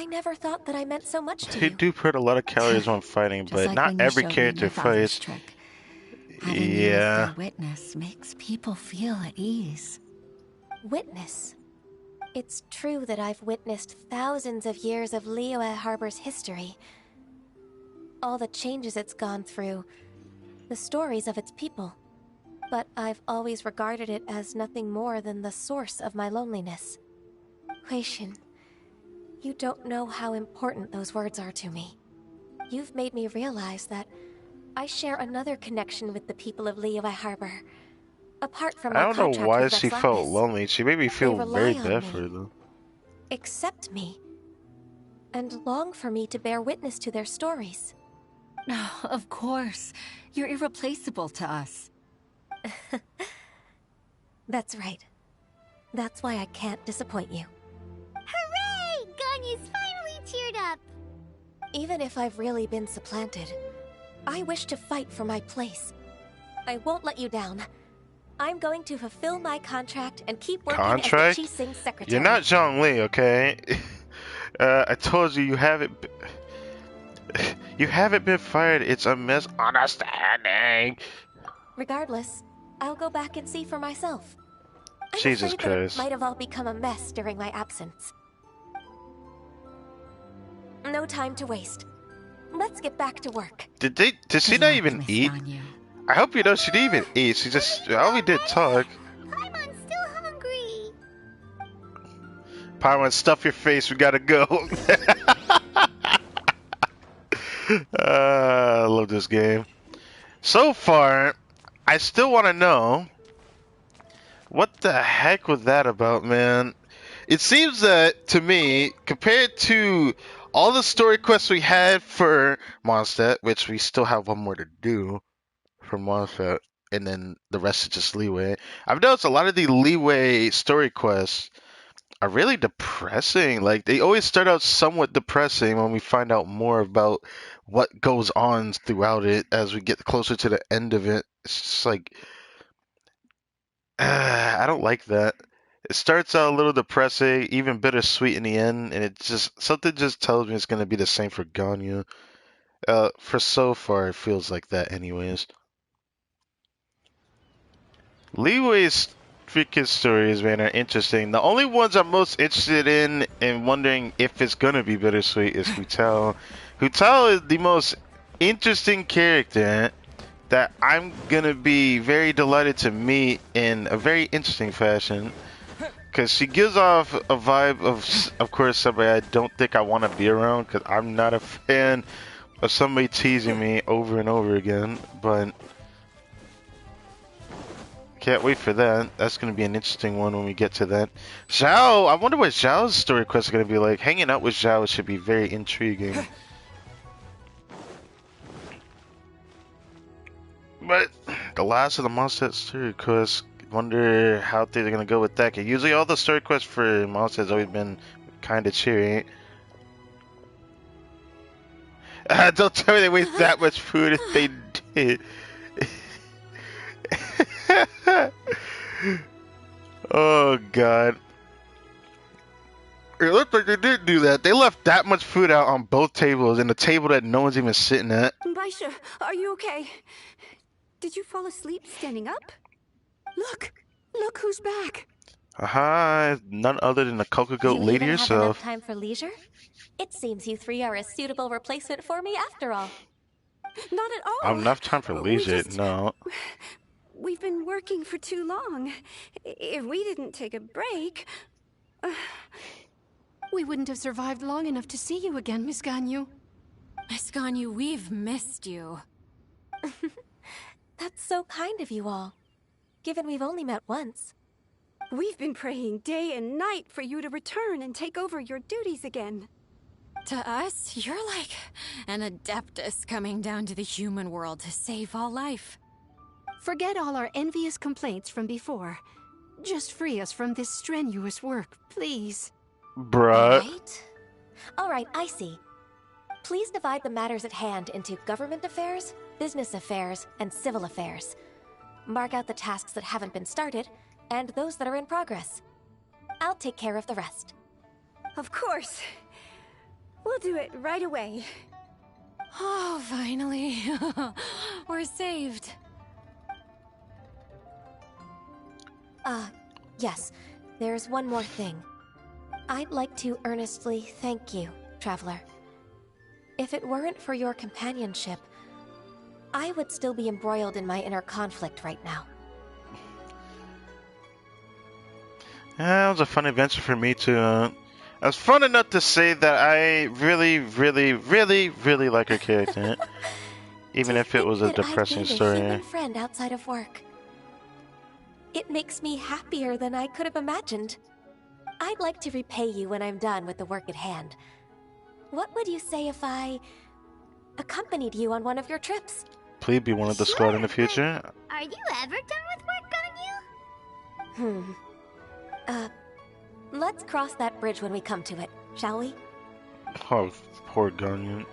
never thought that I meant so much to He you. do put a lot of calories on fighting, but like not when you every showed me character my father's fights. trick. Having you as Yeah. their witness makes people feel at ease. Witness. It's true that I've witnessed thousands of years of Liyue Harbor's history. All the changes it's gone through, the stories of its people. But I've always regarded it as nothing more than the source of my loneliness. Huixin, you don't know how important those words are to me. You've made me realize that I share another connection with the people of Liyue Harbor. Apart from my I don't know contract why with she Rex felt Lapis, lonely. She made me feel rely very on bad me. for her, though. accept me, and long for me to bear witness to their stories. Of course. You're irreplaceable to us. That's right. That's why I can't disappoint you. Hooray! Ganyu's finally cheered up! Even if I've really been supplanted, I wish to fight for my place. I won't let you down. I'm going to fulfill my contract and keep working Contract? as the Qixing secretary. You're not Zhongli, okay? I told you, you haven't been fired. It's a misunderstanding. Regardless, I'll go back and see for myself. I'm Jesus afraid that Christ. it might have all become a mess during my absence. No time to waste. Let's get back to work. Did she not even eat? I hope you know she didn't even eat. She just all we did talk. Paimon's still hungry. Paimon, stuff your face. We gotta go. I love this game. So far, I still want to know what the heck was that about, man. It seems that to me, compared to all the story quests we had for Mondstadt, which we still have one more to do for Mondstadt, and then the rest is just Leeway. I've noticed a lot of the Leeway story quests are really depressing. Like, they always start out somewhat depressing when we find out more about what goes on throughout it as we get closer to the end of it. It's just like, I don't like that. It starts out a little depressing, even bittersweet in the end, and it just something just tells me it's gonna be the same for Ganyu. For so far, it feels like that, anyways. Leeway's freaking stories, man, are interesting. The only ones I'm most interested in and wondering if it's gonna be bittersweet is Hutal. Hutal is the most interesting character that I'm gonna be very delighted to meet in a very interesting fashion. Because she gives off a vibe of course, somebody I don't think I want to be around, because I'm not a fan of somebody teasing me over and over again. But Can't wait for that. That's going to be an interesting one when we get to that. Zhao, I wonder what Zhao's story quest is going to be like. Hanging out with Zhao should be very intriguing. But the last of the Mondstadt story quests, wonder how they're going to go with that. 'Cause usually all the story quests for Mondstadt's always been kind of cheery. Don't tell me they waste that much food if they did. Oh god. It looked like they did do that. They left that much food out on both tables and a table that no one's even sitting at. Baisha, are you okay? Did you fall asleep standing up? Look! Look who's back! Aha, none other than the COCOGOAT You lady even have herself. enough time for leisure? It seems you three are a suitable replacement for me after all. Not at all. I have enough time for leisure. No. We've been working for too long. If we didn't take a break... We wouldn't have survived long enough to see you again, Miss Ganyu. Miss Ganyu, we've missed you. That's so kind of you all, given we've only met once. We've been praying day and night for you to return and take over your duties again. To us, you're like an adeptus coming down to the human world to save all life. Forget all our envious complaints from before. Just free us from this strenuous work, please. Bruh. All right, I see. Please divide the matters at hand into government affairs, business affairs, and civil affairs. Mark out the tasks that haven't been started, and those that are in progress. I'll take care of the rest. Of course. We'll do it right away. Oh, finally. We're saved. Yes. There's one more thing. I'd like to earnestly thank you, Traveler. If it weren't for your companionship, I would still be embroiled in my inner conflict right now. Yeah, it was a fun adventure for me too. It was fun enough to say that I really, really, really, really like her character. Even if it was a depressing I've made a story. human friend outside of work. It makes me happier than I could have imagined. I'd like to repay you when I'm done with the work at hand. What would you say if I accompanied you on one of your trips? Please be one of the squad in the future. Are you ever done with work, Ganyu? Let's cross that bridge when we come to it, shall we? Oh, poor Ganyu.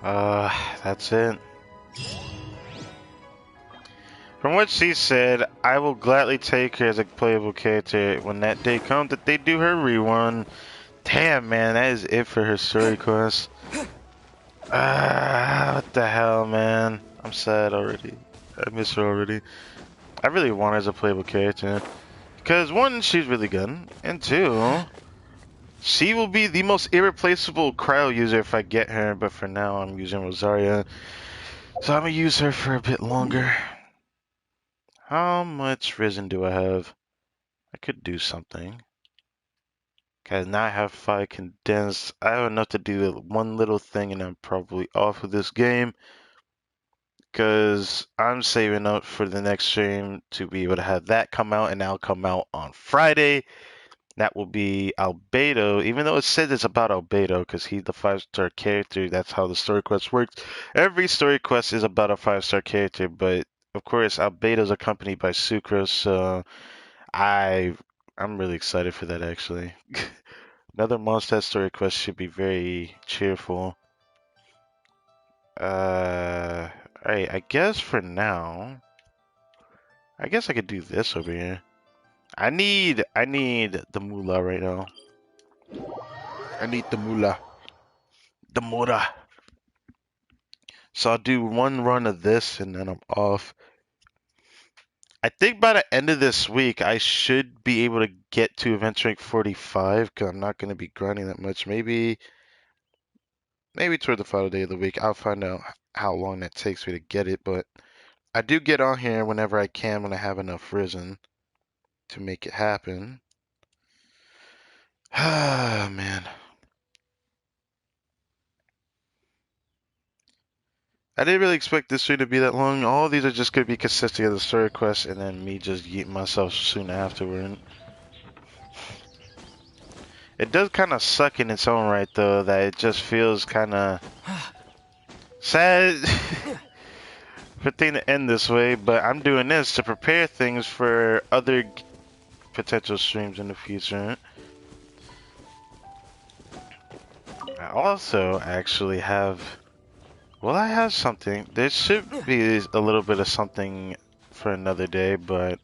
That's it. From what she said, I will gladly take her as a playable character when that day comes that they do her rerun. Damn, man, that is it for her story quest. What the hell, man? I'm sad already. I miss her already. I really want her as a playable character. Because, one, she's really good. And two, she will be the most irreplaceable cryo user if I get her. But for now, I'm using Rosaria. So I'm going to use her for a bit longer. How much Risen do I have? I could do something. Okay, now I have 5 condensed. I have enough to do one little thing and I'm probably off of this game. Because I'm saving up for the next stream to be able to have that come out, and that'll come out on Friday. That will be Albedo, even though it says it's about Albedo, because he's the 5-star character. That's how the story quest works. Every story quest is about a 5-star character, but of course, Albedo's accompanied by Sucrose, so I'm really excited for that, actually. Another Mondstadt story quest should be very cheerful. Alright, I guess for now, I guess I could do this over here. I need the moolah right now. I need the moolah. The moolah. So I'll do one run of this and then I'm off. I think by the end of this week, I should be able to get to event rank 45 because I'm not going to be grinding that much. Maybe toward the final day of the week, I'll find out how long that takes me to get it. But I do get on here whenever I can when I have enough Risen to make it happen. Ah, man. I didn't really expect this stream to be that long. All of these are just going to be consisting of the story quest and then me just yeeting myself soon afterward. It does kind of suck in its own right, though, that it just feels kind of sad for thing to end this way, but I'm doing this to prepare things for other potential streams in the future. I also actually have... Well, I have something. There should be a little bit of something for another day, but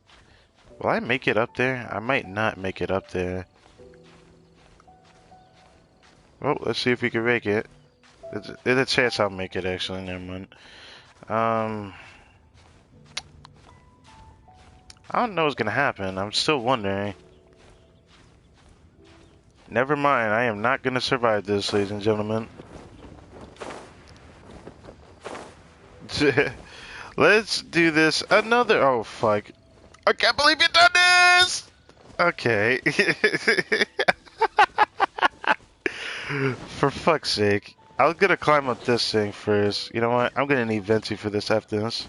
will I make it up there? I might not make it up there. Well, let's see if we can make it. There's a chance I'll make it, actually. Never mind. I don't know what's gonna happen. I'm still wondering. Never mind. I am not gonna survive this, ladies and gentlemen. Let's do this another. Oh, fuck. I can't believe you done this! Okay. For fuck's sake. I was gonna climb up this thing first. You know what? I'm gonna need Venti for this after this.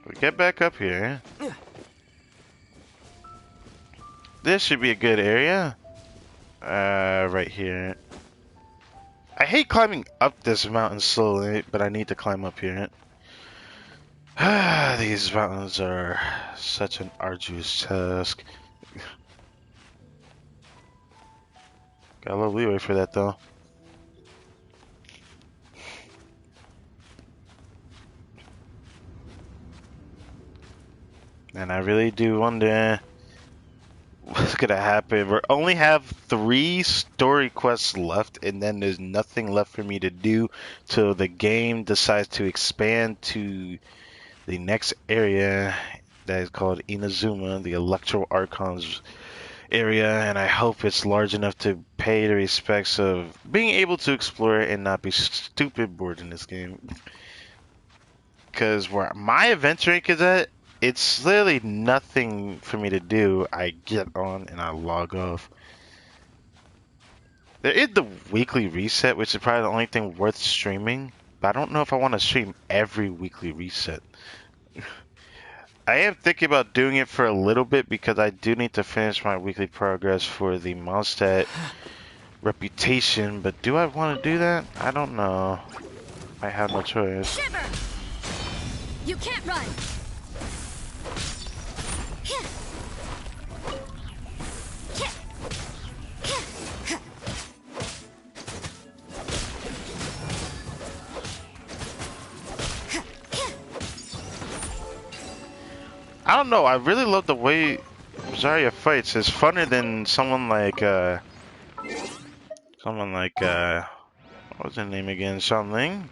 We get back up here. This should be a good area. Right here. I hate climbing up this mountain slowly, but I need to climb up here. These mountains are such an arduous task. Got a little leeway for that, though. And I really do wonder what's gonna happen. We only have 3 story quests left, and then there's nothing left for me to do till the game decides to expand to the next area that is called Inazuma, the Electro Archons area, and I hope it's large enough to pay the respects of being able to explore it and not be stupid bored in this game. Because where my adventure rank is at, it's literally nothing for me to do. I get on and I log off. There is the weekly reset, which is probably the only thing worth streaming, but I don't know if I want to stream every weekly reset. I am thinking about doing it for a little bit because I do need to finish my weekly progress for the Mondstadt reputation, but do I want to do that? I don't know. I have no choice. Shiver! You can't run! I don't know, I really love the way Zarya fights. It's funner than someone like, what was her name again? Xiangling?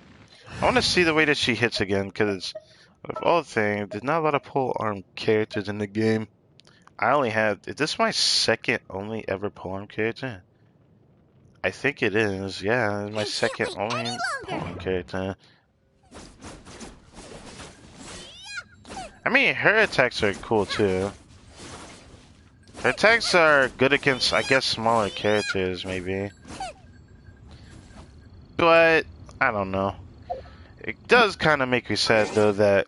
I want to see the way that she hits again, because of all things, there's not a lot of pole-arm characters in the game. I only have, is this my second only ever pole-arm character? I think it is, yeah, it's my second only pole-arm character. I mean, her attacks are cool too. Her attacks are good against, I guess, smaller characters, maybe. But, I don't know. It does kind of make me sad, though, that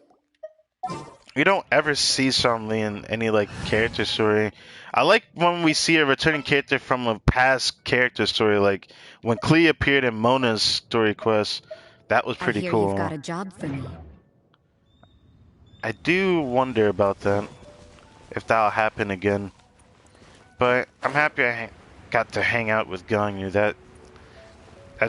we don't ever see Xiangling in any, like, character story. I like when we see a returning character from a past character story, like when Klee appeared in Mona's story quest. That was pretty cool. You've got a job for me. I do wonder about that, if that'll happen again. But I'm happy I got to hang out with GANYU. That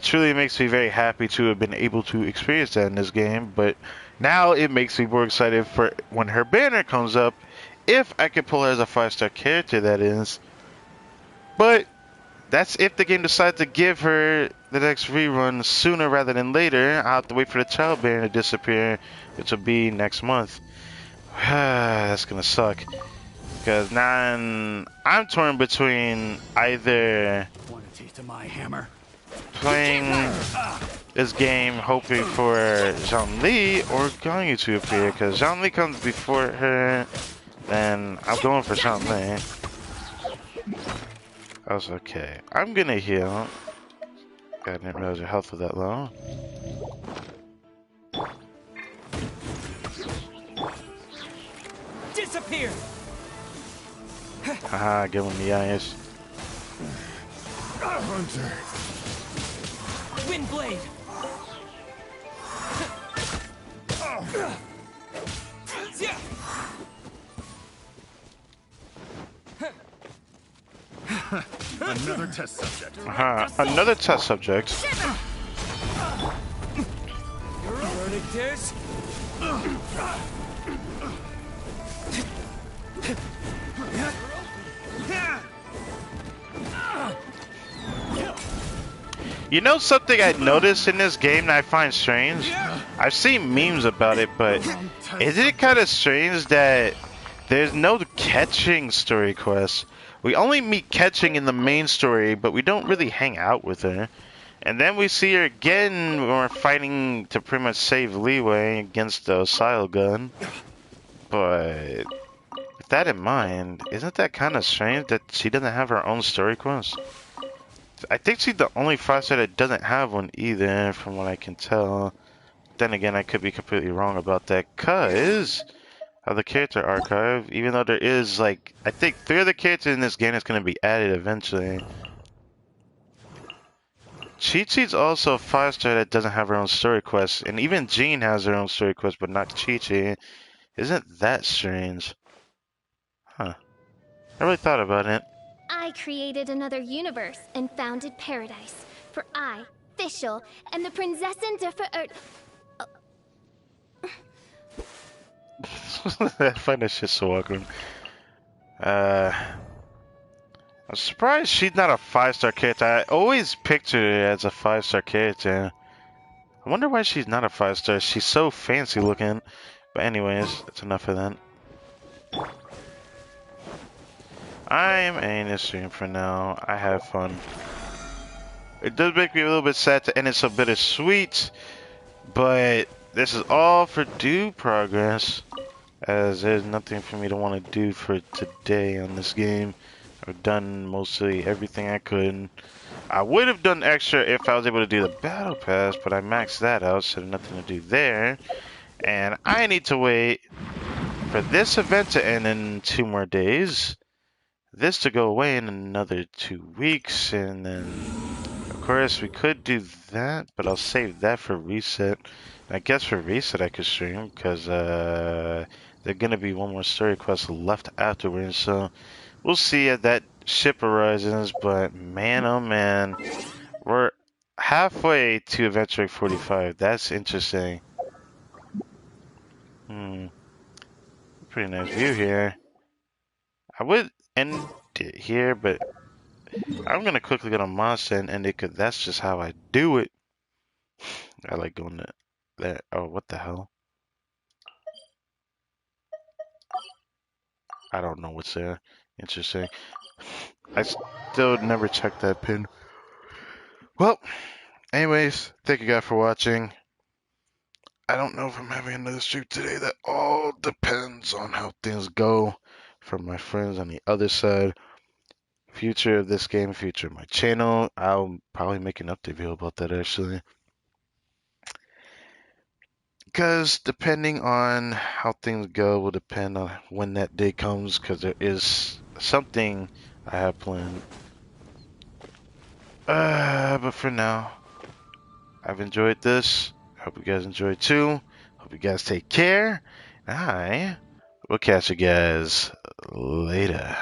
truly makes me very happy to have been able to experience that in this game. But now it makes me more excited for when her banner comes up, if I can pull her as a 5-star character, that is. But that's if the game decides to give her the next rerun sooner rather than later. I'll have to wait for the child banner to disappear, which will be next month. That's gonna suck. Because now I'm torn between either Want a taste of my hammer? Playing this game hoping for Zhongli or GANYU to appear, because Zhongli comes before her, then I'm going for something. I was okay. I'm gonna heal. I didn't realize your health was that low. Disappear! Haha, give him the eyes. Hunter. Wind blade. Another test subject. Another test subject. Your verdict is... You know something I noticed in this game that I find strange? I've seen memes about it, but isn't it kind of strange that there's no catching story quests? We only meet catching in the main story, but we don't really hang out with her. And then we see her again when we're fighting to pretty much save Leeway against the Osile gun. But with that in mind, isn't that kind of strange that she doesn't have her own story quest? I think she's the only 5-star that doesn't have one either, from what I can tell. Then again, I could be completely wrong about that, cause of the character archive. Even though there is, like, I think 3 of the characters in this game is going to be added eventually. Chi-Chi's also a 5-star that doesn't have her own story quest, and even Jean has her own story quest, but not Chi-Chi. Isn't that strange? Huh. I really thought about it. I created another universe and founded paradise. For I, Fischl, and the Prinzessin der I find that shit so awkward. I'm surprised she's not a 5-star character. I always pictured her as a 5-star character. I wonder why she's not a 5-star. She's so fancy looking. But anyways, that's enough of that. I'm ending this stream for now. I have fun. It does make me a little bit sad to end it so bittersweet, but this is all for due progress, as there's nothing for me to want to do for today on this game. I've done mostly everything I could. I would have done extra if I was able to do the battle pass, but I maxed that out, so there's nothing to do there. And I need to wait for this event to end in 2 more days. This to go away in another 2 weeks, and then of course we could do that, but I'll save that for reset. I guess for reset I could stream, because there's gonna be 1 more story quest left afterwards, so we'll see as that ship arises. But man, oh man, we're halfway to Adventure 45. That's interesting. Pretty nice view here. I would end it here, but I'm gonna quickly go to Monster and end it, because that's just how I do it. I like going to that. Oh, what the hell? I don't know what's there. Interesting. I still never checked that pin. Well, anyways, thank you guys for watching. I don't know if I'm having another stream today. That all depends on how things go from my friends on the other side. Future of this game, future of my channel. I'll probably make an update video about that actually. Because depending on how things go will depend on when that day comes, because there is something I have planned. But for now, I've enjoyed this. Hope you guys enjoyed too. Hope you guys take care. I will catch you guys later.